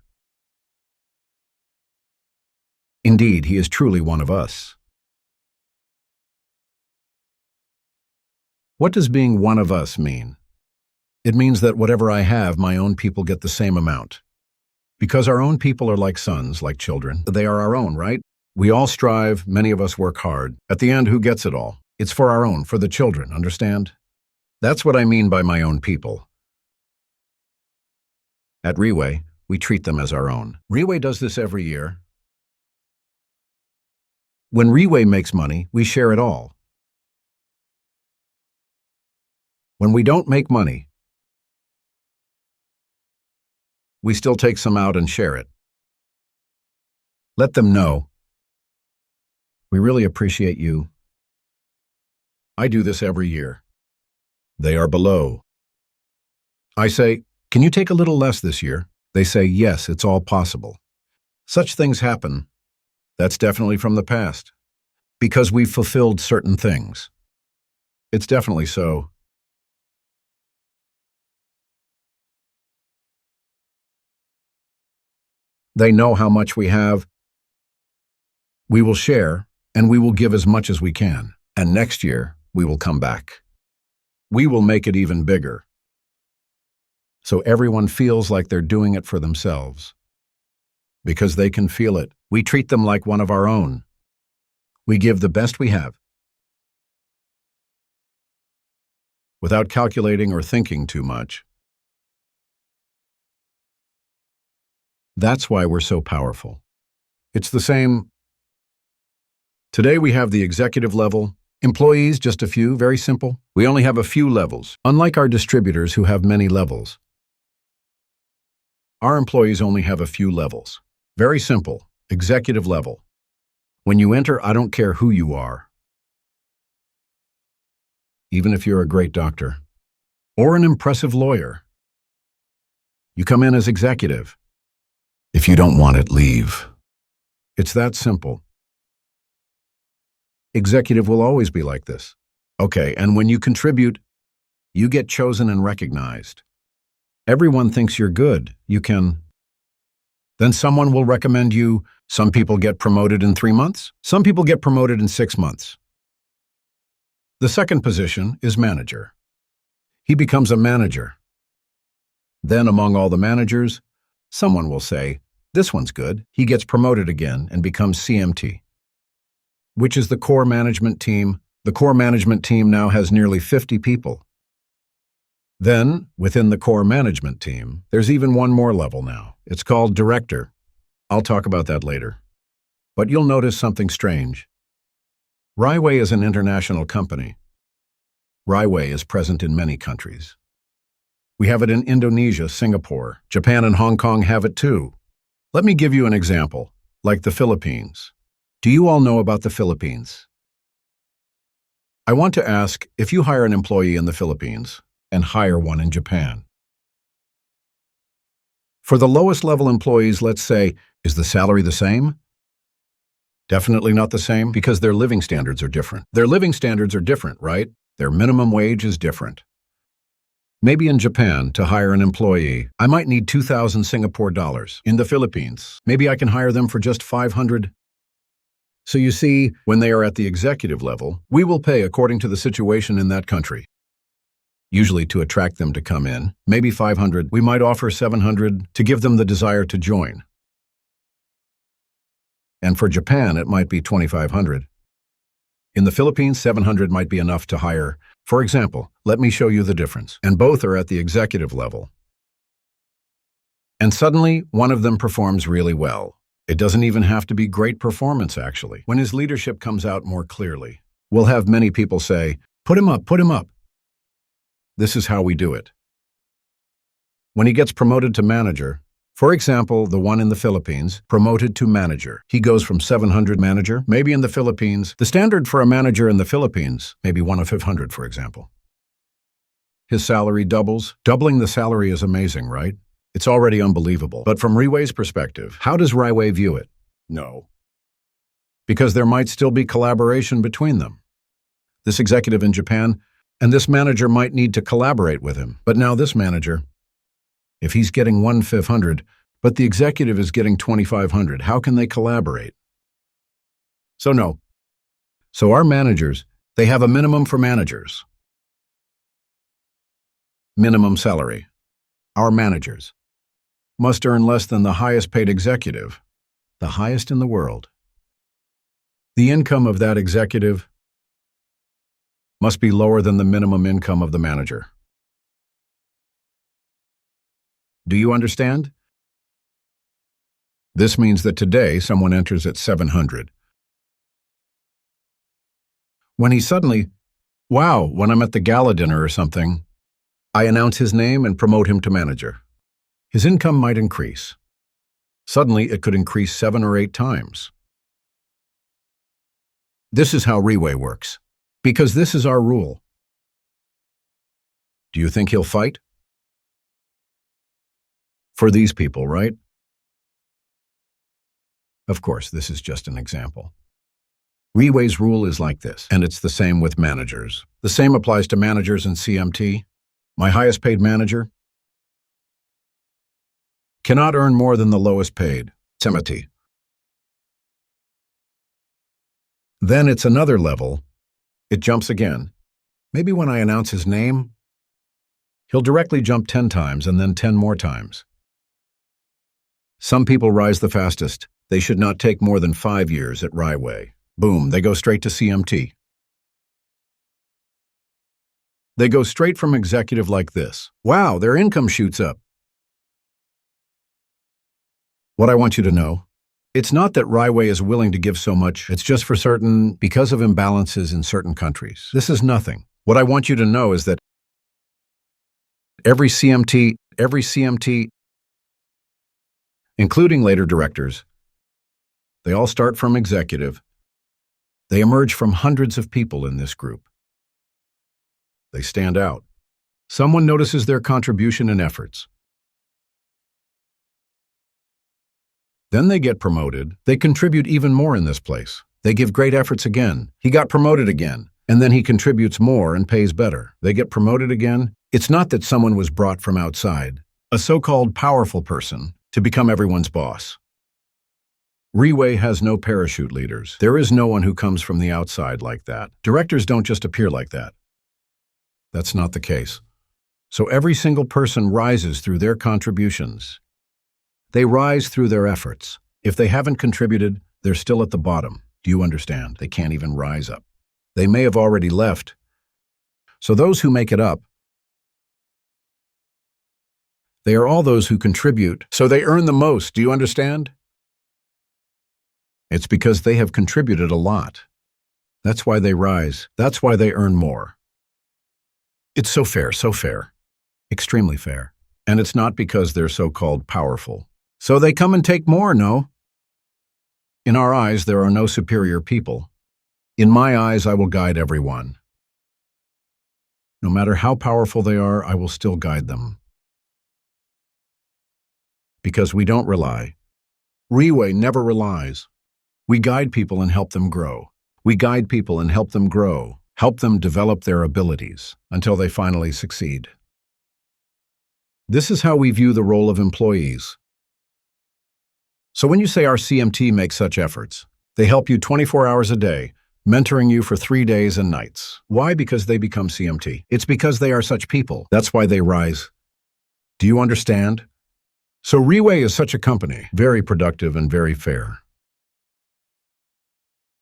S1: Indeed, he is truly one of us. What does being one of us mean? It means that whatever I have, my own people get the same amount. Because our own people are like sons, like children. They are our own, right? We all strive, many of us work hard. At the end, who gets it all? It's for our own, for the children, understand? That's what I mean by my own people. At Riway, we treat them as our own. Riway does this every year. When Riway makes money, we share it all. When we don't make money, we still take some out and share it. Let them know. We really appreciate you. I do this every year. They are below. I say, can you take a little less this year? They say, yes, it's all possible. Such things happen. That's definitely from the past. Because we've fulfilled certain things. It's definitely so. They know how much we have. We will share, and we will give as much as we can. And next year, we will come back. We will make it even bigger. So everyone feels like they're doing it for themselves. Because they can feel it. We treat them like one of our own. We give the best we have. Without calculating or thinking too much. That's why we're so powerful. It's the same Today we have the executive level. Employees, just a few, very simple. We only have a few levels, unlike our distributors who have many levels. Our employees only have a few levels. Very simple, executive level. When you enter, I don't care who you are. Even if you're a great doctor or an impressive lawyer. You come in as executive. If you don't want it, leave. It's that simple. Executive will always be like this. Okay, and when you contribute, you get chosen and recognized. Everyone thinks you're good. You can. Then someone will recommend you. Some people get promoted in 3 months. Some people get promoted in 6 months. The second position is manager. He becomes a manager. Then among all the managers, someone will say, this one's good. He gets promoted again and becomes CMT, which is the core management team. The core management team now has nearly 50 people. Then, within the core management team, there's even one more level now. It's called director. I'll talk about that later. But you'll notice something strange. Riway is an international company. Riway is present in many countries. We have it in Indonesia, Singapore, Japan, and Hong Kong have it too. Let me give you an example, like the Philippines. Do you all know about the Philippines? I want to ask, if you hire an employee in the Philippines and hire one in Japan. For the lowest level employees, let's say, is the salary the same? Definitely not the same, because their living standards are different. Their living standards are different, right? Their minimum wage is different. Maybe in Japan, to hire an employee, I might need 2,000 Singapore dollars. In the Philippines, maybe I can hire them for just 500. So you see, when they are at the executive level, we will pay according to the situation in that country. Usually to attract them to come in, maybe 500, we might offer 700 to give them the desire to join. And for Japan, it might be 2,500. In the Philippines, 700 might be enough to hire. For example, let me show you the difference. And both are at the executive level. And suddenly, one of them performs really well. It doesn't even have to be great performance, actually. When his leadership comes out more clearly, we'll have many people say, put him up, put him up. This is how we do it. When he gets promoted to manager, for example, the one in the Philippines, promoted to manager. He goes from 700 manager, maybe in the Philippines. The standard for a manager in the Philippines, maybe 1 of 500, for example. His salary doubles. Doubling the salary is amazing, right? It's already unbelievable. But from Riway's perspective, how does Riway view it? No. Because there might still be collaboration between them. This executive in Japan and this manager might need to collaborate with him. But now this manager, if he's getting 1,500, but the executive is getting 2,500, how can they collaborate? So no. So our managers, they have a minimum for managers. Minimum salary. Our managers must earn less than the highest paid executive, the highest in the world. The income of that executive must be lower than the minimum income of the manager. Do you understand? This means that today someone enters at 700. When he suddenly, wow, when I'm at the gala dinner or something, I announce his name and promote him to manager. His income might increase. Suddenly, it could increase 7 or 8 times. This is how Riway works, because this is our rule. Do you think he'll fight? For these people, right? Of course, this is just an example. Riway's rule is like this, and it's the same with managers. The same applies to managers in CMT. My highest paid manager cannot earn more than the lowest paid, CMT. Then it's another level. It jumps again. Maybe when I announce his name, he'll directly jump 10 times and then 10 more times. Some people rise the fastest. They should not take more than 5 years at Riway. Boom, they go straight to CMT. They go straight from executive like this. Wow, their income shoots up. What I want you to know, It's not that Raiway is willing to give so much, it's just because of imbalances in certain countries. This is nothing. What I want you to know is that every CMT, including later directors, they all start from executive. They emerge from hundreds of people in this group. They stand out. Someone notices their contribution and efforts. Then they get promoted. They contribute even more in this place. They give great efforts again. He got promoted again. And then he contributes more and pays better. They get promoted again. It's not that someone was brought from outside, a so-called powerful person, to become everyone's boss. Raiway has no parachute leaders. There is no one who comes from the outside like that. Directors don't just appear like that. That's not the case. So every single person rises through their contributions. They rise through their efforts. If they haven't contributed, they're still at the bottom. Do you understand? They can't even rise up. They may have already left. So those who make it up, they are all those who contribute, so they earn the most. Do you understand? It's because they have contributed a lot. That's why they rise. That's why they earn more. It's so fair, extremely fair. And it's not because they're so-called powerful. So they come and take more, no? In our eyes, there are no superior people. In my eyes, I will guide everyone. No matter how powerful they are, I will still guide them. Because we don't rely. Raiway never relies. We guide people and help them grow. We guide people and help them grow, help them develop their abilities until they finally succeed. This is how we view the role of employees. So when you say our CMT makes such efforts, they help you 24 hours a day, mentoring you for 3 days and nights. Why? Because they become CMT. It's because they are such people. That's why they rise. Do you understand? So Raiway is such a company, very productive and very fair.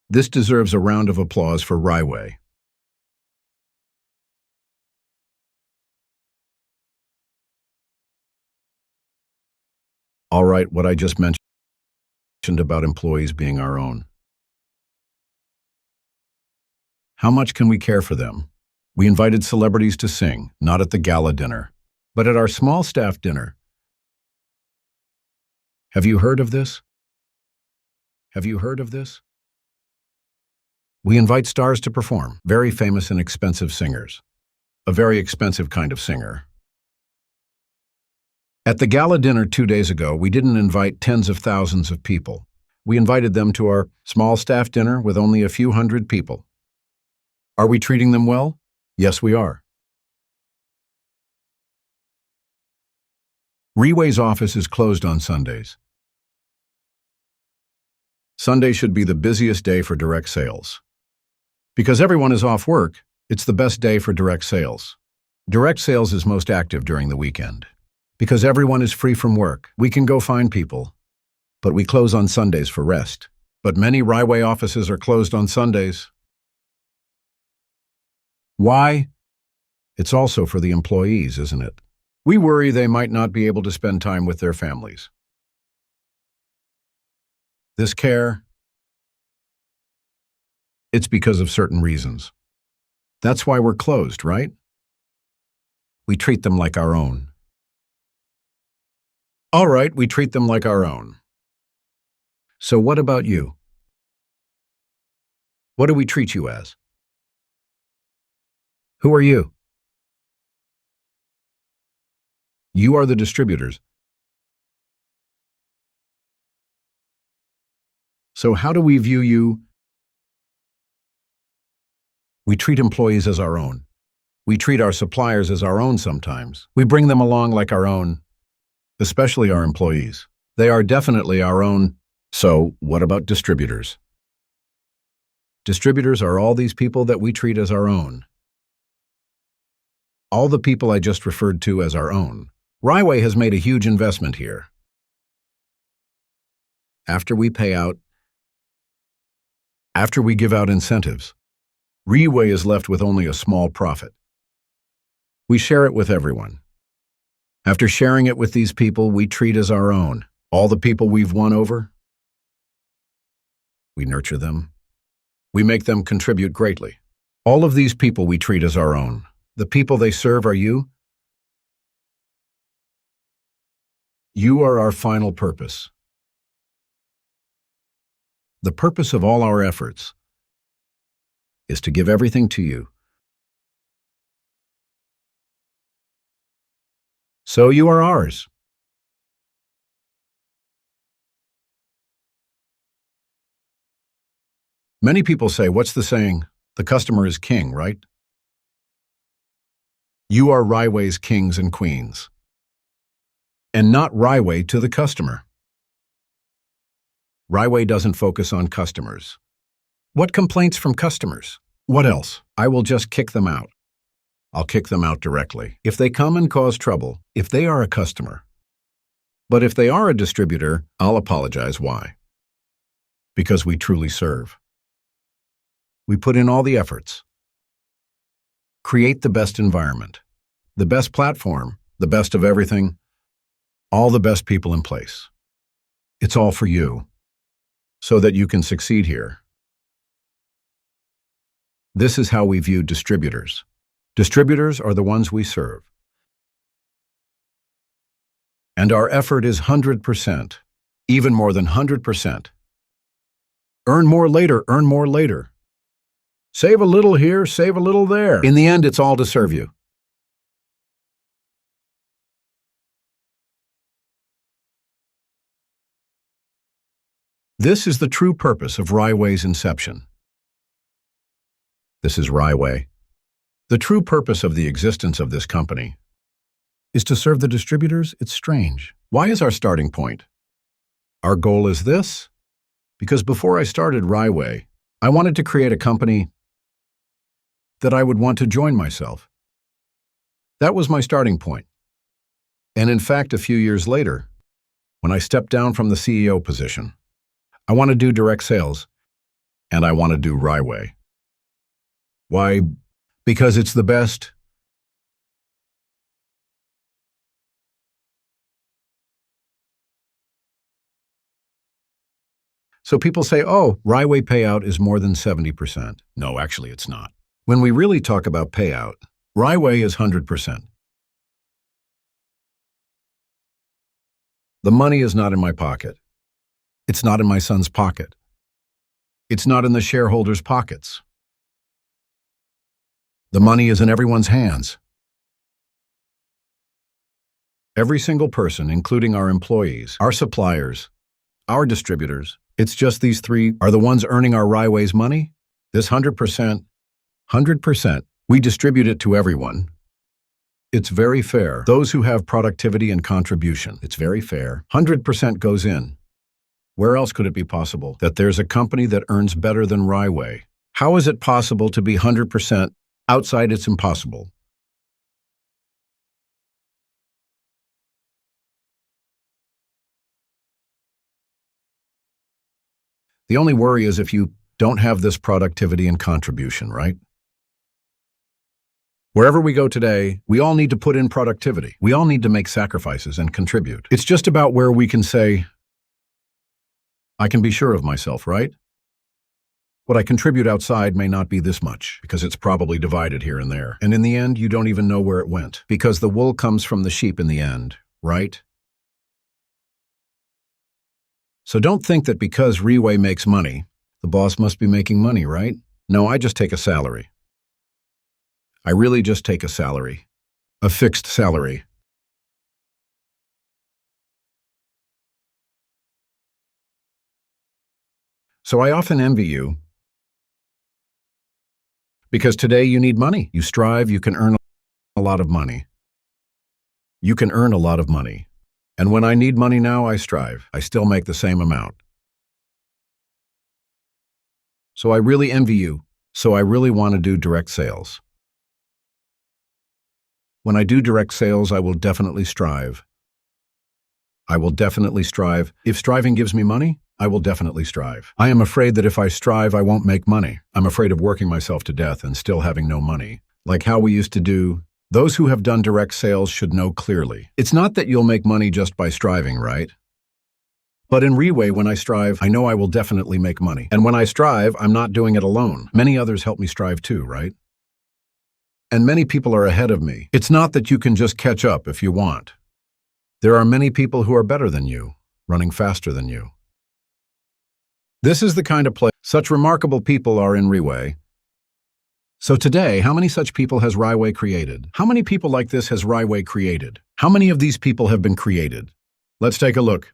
S1: This deserves a round of applause for Raiway. All right, what I just mentioned about employees being our own. How much can we care for them? We invited celebrities to sing, not at the gala dinner, but at our small staff dinner. Have you heard of this? Have you heard of this? We invite stars to perform, very famous and expensive singers. A very expensive kind of singer. At the gala dinner 2 days ago, we didn't invite tens of thousands of people. We invited them to our small staff dinner with only a few hundred people. Are we treating them well? Yes, we are. Raiway's office is closed on Sundays. Sunday should be the busiest day for direct sales. Because everyone is off work, it's the best day for direct sales. Direct sales is most active during the weekend. Because everyone is free from work, we can go find people. But we close on Sundays for rest. But many Raiway offices are closed on Sundays. Why? It's also for the employees, isn't it? We worry they might not be able to spend time with their families. This care, it's because of certain reasons. That's why we're closed, right? We treat them like our own. All right, we treat them like our own. So what about you? What do we treat you as? Who are you? You are the distributors. So how do we view you? We treat employees as our own. We treat our suppliers as our own sometimes. We bring them along like our own, especially our employees. They are definitely our own. So what about distributors? Distributors are all these people that we treat as our own. All the people I just referred to as our own. Raiway has made a huge investment here. After we give out incentives, Raiway is left with only a small profit. We share it with everyone. After sharing it with these people we treat as our own, all the people we've won over, We nurture them. We make them contribute greatly. All of these people we treat as our own. The people they serve are you. You are our final purpose. The purpose of all our efforts is to give everything to you. So you are ours. Many people say, what's the saying? The customer is king, right? You are Raiway's kings and queens. And not Raiway to the customer. Raiway doesn't focus on customers. What complaints from customers? What else? I will just kick them out. I'll kick them out directly. If they come and cause trouble, if they are a customer. But if they are a distributor, I'll apologize. Why? Because we truly serve. We put in all the efforts. Create the best environment, the best platform, the best of everything, all the best people in place. It's all for you, so that you can succeed here. This is how we view distributors. Distributors are the ones we serve. And our effort is 100%, even more than 100%. Earn more later, earn more later. Save a little here, save a little there. In the end, it's all to serve you. This is the true purpose of Raiway's inception. This is Raiway. The true purpose of the existence of this company is to serve the distributors. It's strange. Why is our starting point? Our goal is this, because before I started Raiway, I wanted to create a company that I would want to join myself. That was my starting point. And in fact, a few years later, when I stepped down from the CEO position, I want to do direct sales, and I want to do Raiway. Why? Because it's the best. So people say, oh, Raiway payout is more than 70%. No, actually it's not. When we really talk about payout, Raiway is 100%. The money is not in my pocket. It's not in my son's pocket. It's not in the shareholders' pockets. The money is in everyone's hands. Every single person, including our employees, our suppliers, our distributors, it's just these three are the ones earning our Raiway's money. This 100%, we distribute it to everyone. It's very fair. Those who have productivity and contribution, it's very fair. 100% goes in. Where else could it be possible that there's a company that earns better than Raiway? How is it possible to be 100%? Outside, it's impossible. The only worry is if you don't have this productivity and contribution, right? Wherever we go today, we all need to put in productivity. We all need to make sacrifices and contribute. It's just about where we can say, I can be sure of myself, right? What I contribute outside may not be this much, because it's probably divided here and there. And in the end, you don't even know where it went, because the wool comes from the sheep in the end, right? So don't think that because Raiway makes money, the boss must be making money, right? No, I just take a salary. I really just take a salary. A fixed salary. So I often envy you, because today you need money. You strive, you can earn a lot of money. You can earn a lot of money. And when I need money now, I strive. I still make the same amount. So I really envy you. So I really want to do direct sales. When I do direct sales, I will definitely strive. I will definitely strive. If striving gives me money, I will definitely strive. I am afraid that if I strive, I won't make money. I'm afraid of working myself to death and still having no money. Like how we used to do. Those who have done direct sales should know clearly. It's not that you'll make money just by striving, right? But in Riway, when I strive, I know I will definitely make money. And when I strive, I'm not doing it alone. Many others help me strive too, right? And many people are ahead of me. It's not that you can just catch up if you want. There are many people who are better than you, running faster than you. This is the kind of place such remarkable people are in Riway. So today, how many such people has Riway created? How many people like this has Riway created? How many of these people have been created? Let's take a look.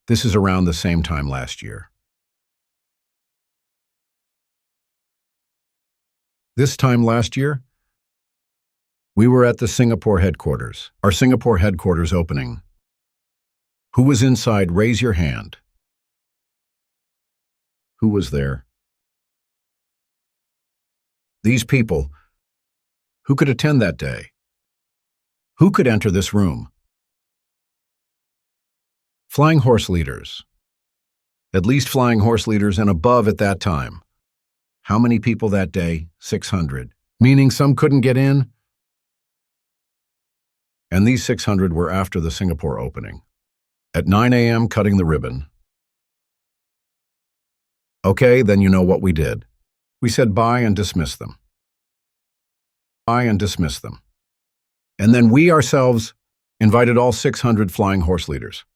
S1: This is around the same time last year. This time last year, we were at the Singapore headquarters, our Singapore headquarters opening. Who was inside? Raise your hand. Who was there? These people. Who could attend that day? Who could enter this room? Flying horse leaders. At least flying horse leaders and above at that time. How many people that day? 600. Meaning some couldn't get in? And these 600 were after the Singapore opening. At 9 a.m. cutting the ribbon. Okay, then you know what we did. We said bye and dismissed them. Bye and dismissed them. And then we ourselves invited all 600 flying horse leaders.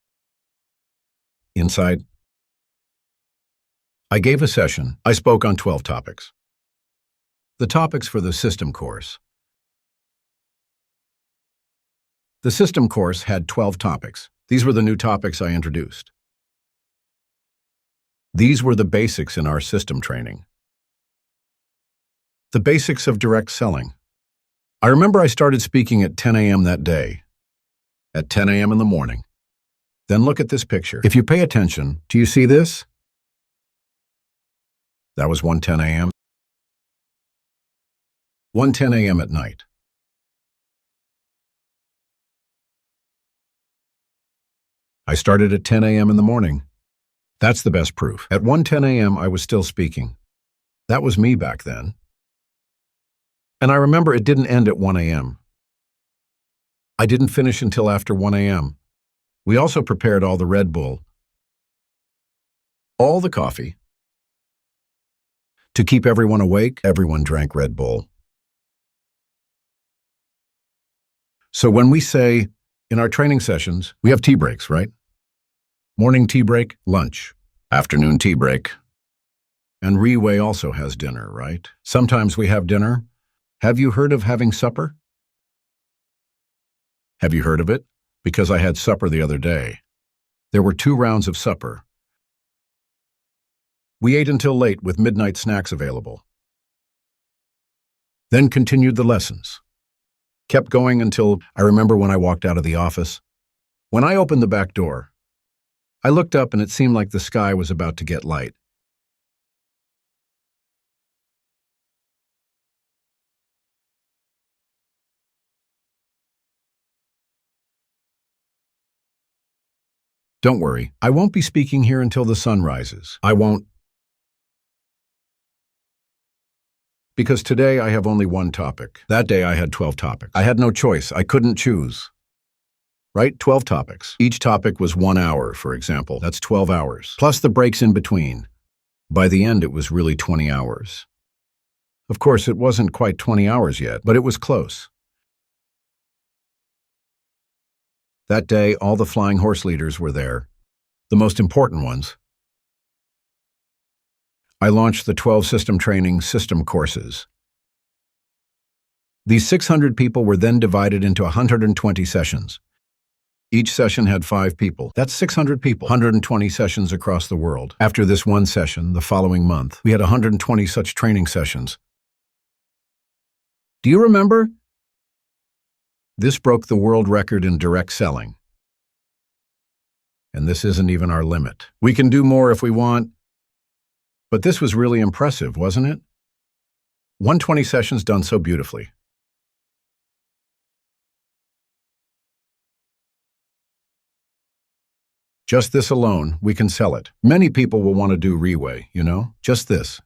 S1: Inside, I gave a session. I spoke on 12 topics. The topics for the system course. The system course had 12 topics. These were the new topics I introduced. These were the basics in our system training. The basics of direct selling. I remember I started speaking at 10 a.m. that day. At 10 a.m. in the morning. Then look at this picture. If you pay attention, do you see this? That was 1:10 a.m. 1:10 a.m. at night. I started at 10 a.m. in the morning. That's the best proof. At 1:10 a.m. I was still speaking. That was me back then. And I remember it didn't end at 1 a.m. I didn't finish until after 1 a.m. We also prepared all the Red Bull, all the coffee. To keep everyone awake, everyone drank Red Bull. So when we say, in our training sessions, we have tea breaks, right? Morning tea break, lunch, afternoon tea break. And Riway also has dinner, right? Sometimes we have dinner. Have you heard of having supper? Have you heard of it? Because I had supper the other day. There were 2 rounds of supper. We ate until late with midnight snacks available. Then continued the lessons. Kept going until I remember when I walked out of the office. When I opened the back door, I looked up and it seemed like the sky was about to get light. Don't worry, I won't be speaking here until the sun rises. I won't. Because today I have only one topic. That day I had 12 topics. I had no choice. I couldn't choose. Right? 12 topics. Each topic was 1 hour, for example. That's 12 hours. Plus the breaks in between. By the end, it was really 20 hours. Of course, it wasn't quite 20 hours yet, but it was close. That day, all the flying horse leaders were there, the most important ones. I launched the 12 system training system courses. These 600 people were then divided into 120 sessions. Each session had 5 people. That's 600 people, 120 sessions across the world. After this one session, the following month, we had 120 such training sessions. Do you remember? This broke the world record in direct selling. And this isn't even our limit. We can do more if we want. But this was really impressive, wasn't it? 120 sessions done so beautifully. Just this alone, we can sell it. Many people will want to do Riway, you know? Just this.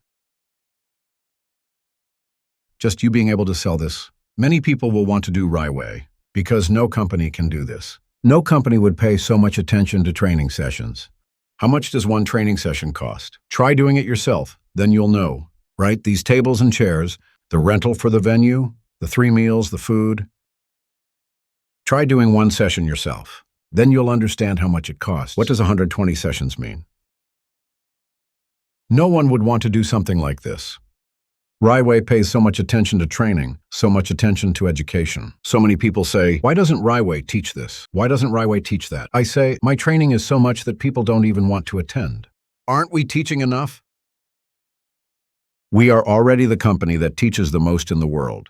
S1: Just you being able to sell this. Many people will want to do Riway, because no company can do this. No company would pay so much attention to training sessions. How much does one training session cost? Try doing it yourself, then you'll know, right? These tables and chairs, the rental for the venue, the 3 meals, the food. Try doing one session yourself. Then you'll understand how much it costs. What does 120 sessions mean? No one would want to do something like this. Raiway pays so much attention to training, so much attention to education. So many people say, why doesn't Raiway teach this? Why doesn't Raiway teach that? I say, my training is so much that people don't even want to attend. Aren't we teaching enough? We are already the company that teaches the most in the world.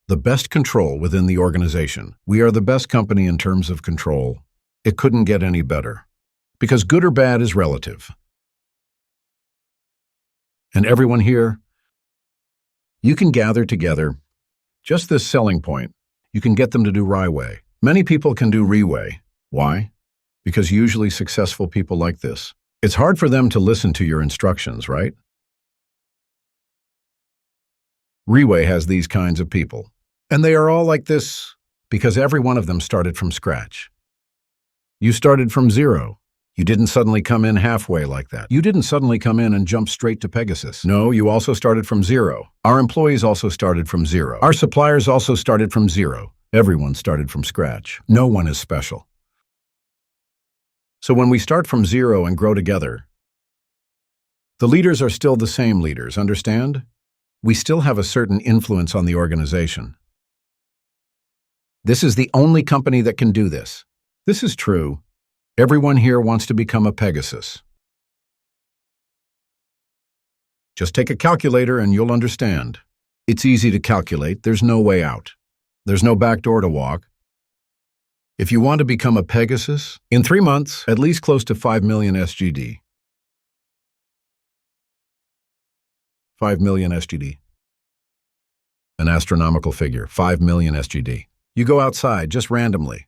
S1: The best control within the organization. We are the best company in terms of control. It couldn't get any better. Because good or bad is relative. And everyone here, you can gather together. Just this selling point, you can get them to do Raiway. Many people can do Raiway. Why? Because usually successful people like this. It's hard for them to listen to your instructions, right? Raiway has these kinds of people. And they are all like this because every one of them started from scratch. You started from zero. You didn't suddenly come in halfway like that. You didn't suddenly come in and jump straight to Pegasus. No, you also started from zero. Our employees also started from zero. Our suppliers also started from zero. Everyone started from scratch. No one is special. So when we start from zero and grow together, the leaders are still the same leaders, understand? We still have a certain influence on the organization. This is the only company that can do this. This is true. Everyone here wants to become a Pegasus. Just take a calculator and you'll understand. It's easy to calculate. There's no way out. There's no back door to walk. If you want to become a Pegasus, in 3 months, at least close to 5 million SGD. 5 million SGD. An astronomical figure, 5 million SGD. You go outside just randomly.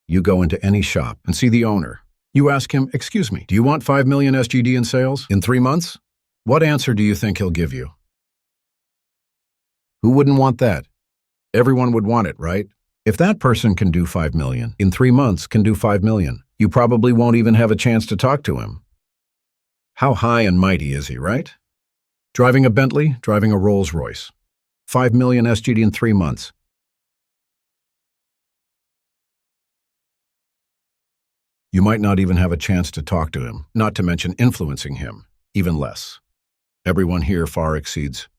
S1: You go into any shop and see the owner. You ask him, excuse me, do you want 5 million SGD in sales in 3 months? What answer do you think he'll give you? Who wouldn't want that? Everyone would want it, right? If that person can do 5 million, in 3 months can do 5 million, you probably won't even have a chance to talk to him. How high and mighty is he, right? Driving a Bentley, driving a Rolls Royce. 5 million SGD in 3 months. You might not even have a chance to talk to him, not to mention influencing him, even less. Everyone here far exceeds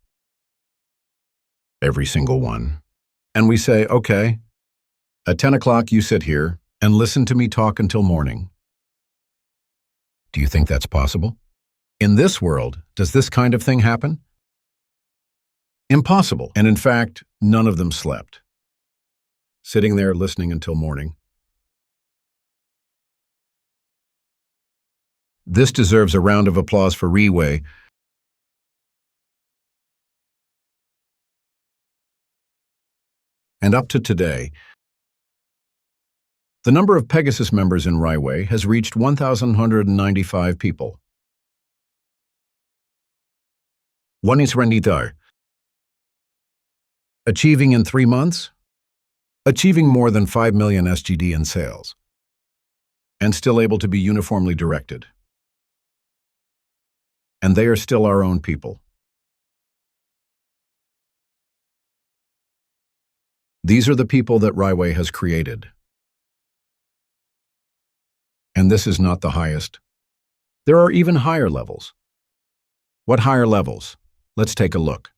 S1: every single one. And we say, okay, at 10 o'clock you sit here and listen to me talk until morning. Do you think that's possible? In this world, does this kind of thing happen? Impossible. And in fact, none of them slept. Sitting there listening until morning. This deserves a round of applause for Raiway. And up to today, the number of Pegasus members in Raiway has reached 1,195 people. One is renditar. Achieving in 3 months? Achieving more than 5 million SGD in sales. And still able to be uniformly directed. And they are still our own people. These are the people that Raiway has created. And this is not the highest. There are even higher levels. What higher levels? Let's take a look.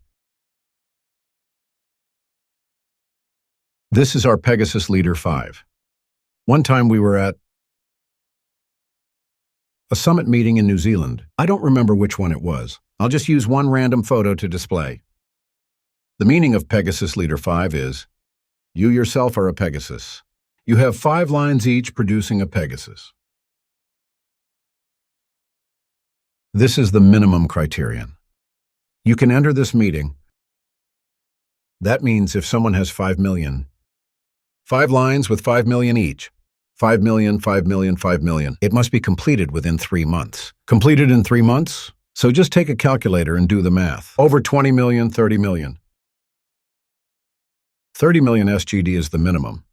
S1: This is our Pegasus Leader 5. One time we were at a summit meeting in New Zealand. I don't remember which one it was. I'll just use one random photo to display. The meaning of Pegasus Leader 5 is, you yourself are a Pegasus. You have 5 lines each producing a Pegasus. This is the minimum criterion. You can enter this meeting. That means if someone has 5 million, 5 lines with 5 million each, 5 million, 5 million, 5 million. It must be completed within 3 months. Completed in 3 months? So just take a calculator and do the math. Over 20 million, 30 million. 30 million SGD is the minimum.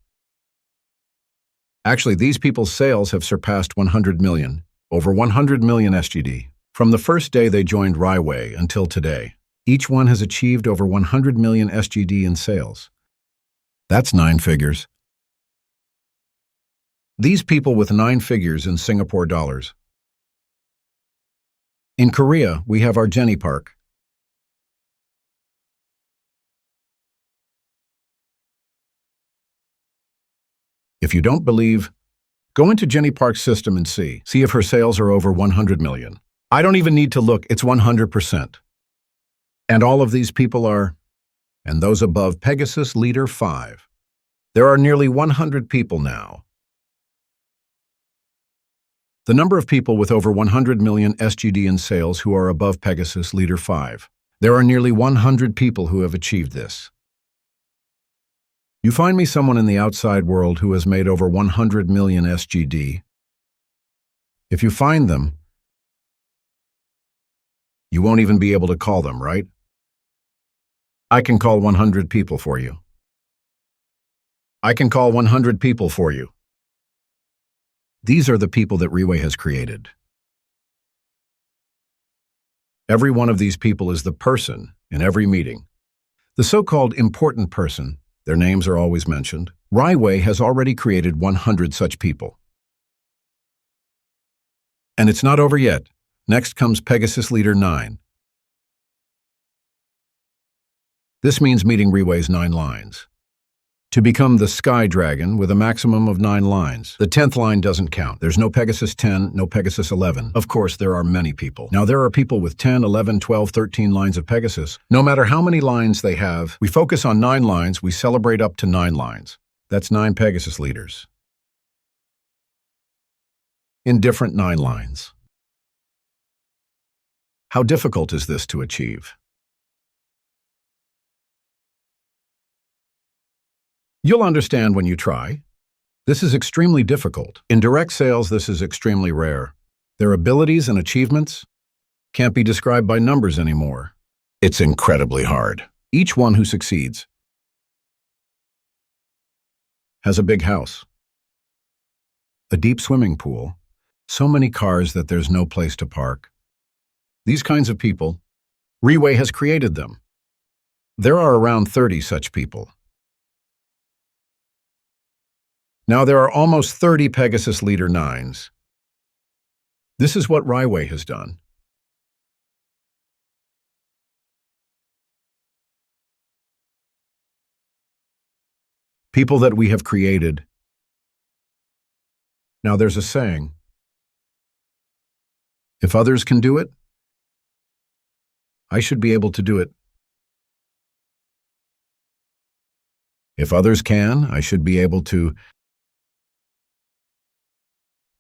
S1: Actually, these people's sales have surpassed 100 million, over 100 million SGD. From the first day they joined Raiway until today, each one has achieved over 100 million SGD in sales. That's 9 figures. These people with 9 figures in Singapore dollars. In Korea, we have our Jenny Park. If you don't believe, go into Jenny Park's system and see if her sales are over 100 million. I don't even need to look, it's 100%. And all of these people are, and those above Pegasus Leader 5. There are nearly 100 people now. The number of people with over 100 million SGD in sales who are above Pegasus Leader 5. There are nearly 100 people who have achieved this. You find me someone in the outside world who has made over 100 million SGD. If you find them, you won't even be able to call them, right? I can call 100 people for you. I can call 100 people for you. These are the people that Raiway has created. Every one of these people is the person in every meeting. The so-called important person, their names are always mentioned. Raiway has already created 100 such people. And it's not over yet. Next comes Pegasus Leader 9. This means meeting Raiway's 9 lines. To become the Sky Dragon with a maximum of 9 lines. The 10th line doesn't count. There's no Pegasus 10, no Pegasus 11. Of course, there are many people. Now, there are people with 10, 11, 12, 13 lines of Pegasus. No matter how many lines they have, we focus on 9 lines, we celebrate up to 9 lines. That's 9 Pegasus leaders. In different 9 lines. How difficult is this to achieve? You'll understand when you try. This is extremely difficult. In direct sales, this is extremely rare. Their abilities and achievements can't be described by numbers anymore. It's incredibly hard. Each one who succeeds has a big house, a deep swimming pool, so many cars that there's no place to park. These kinds of people, Raiway has created them. There are around 30 such people. Now there are almost 30 Pegasus Leader 9s. This is what Raiway has done. People that we have created. Now there's a saying, if others can do it, I should be able to do it. If others can, I should be able to.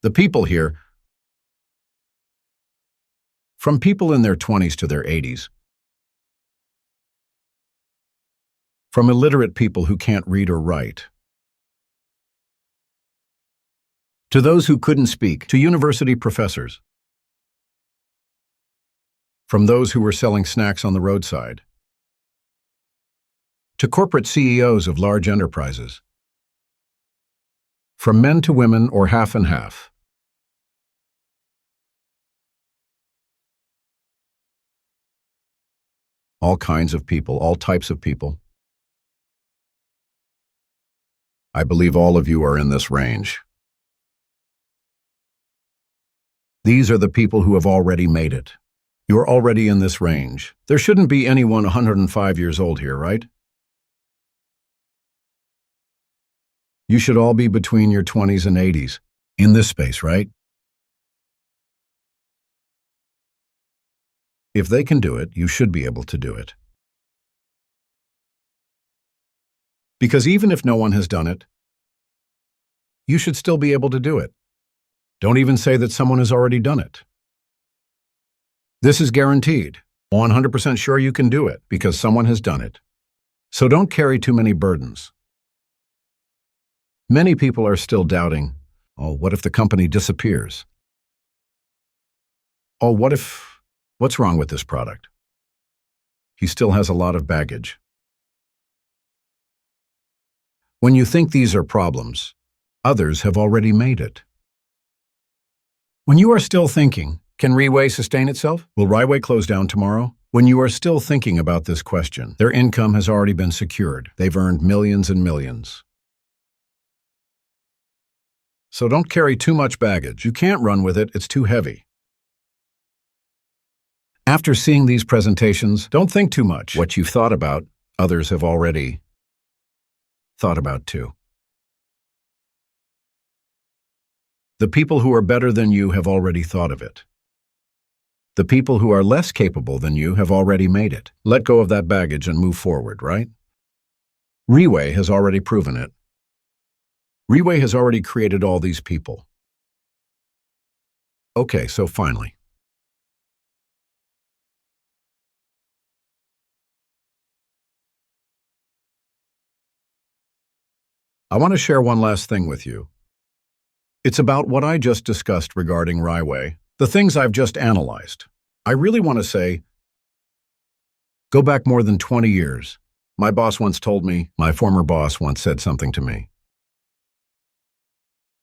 S1: The people here, from people in their 20s to their 80s, from illiterate people who can't read or write, to those who couldn't speak, to university professors, from those who were selling snacks on the roadside, to corporate CEOs of large enterprises, from men to women or half and half. All kinds of people, all types of people. I believe all of you are in this range. These are the people who have already made it. You're already in this range. There shouldn't be anyone 105 years old here, right? You should all be between your 20s and 80s, in this space, right? If they can do it, you should be able to do it. Because even if no one has done it, you should still be able to do it. Don't even say that someone has already done it. This is guaranteed. 100% sure you can do it because someone has done it. So don't carry too many burdens. Many people are still doubting, oh, what if the company disappears? Oh, what's wrong with this product? He still has a lot of baggage. When you think these are problems, Others have already made it. When you are still thinking, can Riway sustain itself? Will Riway close down tomorrow? When you are still thinking about this question, their income has already been secured. They've earned millions and millions. So don't carry too much baggage. You can't run with it. It's too heavy. After seeing these presentations, don't think too much. What you've thought about, others have already thought about too. The people who are better than you have already thought of it. The people who are less capable than you have already made it. Let go of that baggage and move forward, right? Riway has already proven it. Riway has already created all these people. Okay, so finally. I want to share one last thing with you. It's about what I just discussed regarding Riway, the things I've just analyzed. I really want to say, go back more than 20 years. My boss once told me, my former boss once said something to me.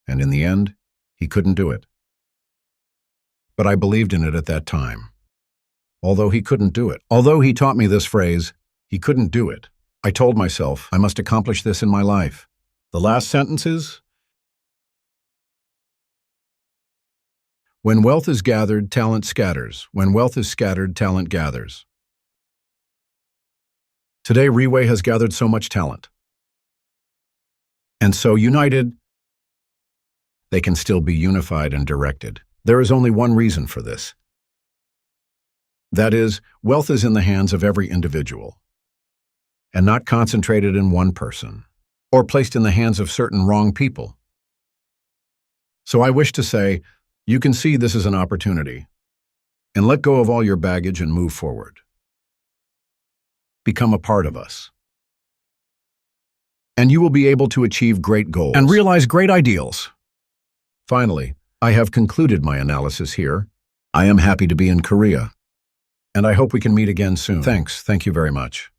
S1: And in the end, he couldn't do it. But I believed in it at that time. Although he couldn't do it. Although he taught me this phrase, he couldn't do it. I told myself, I must accomplish this in my life. The last sentence is, when wealth is gathered, talent scatters. When wealth is scattered, talent gathers. Today, Riway has gathered so much talent. And so united, they can still be unified and directed. There is only one reason for this. That is, wealth is in the hands of every individual, and not concentrated in one person, or placed in the hands of certain wrong people. So I wish to say, you can see this as an opportunity, and let go of all your baggage and move forward. Become a part of us. And you will be able to achieve great goals and realize great ideals. Finally, I have concluded my analysis here. I am happy to be in Korea, and I hope we can meet again soon. Thank you very much.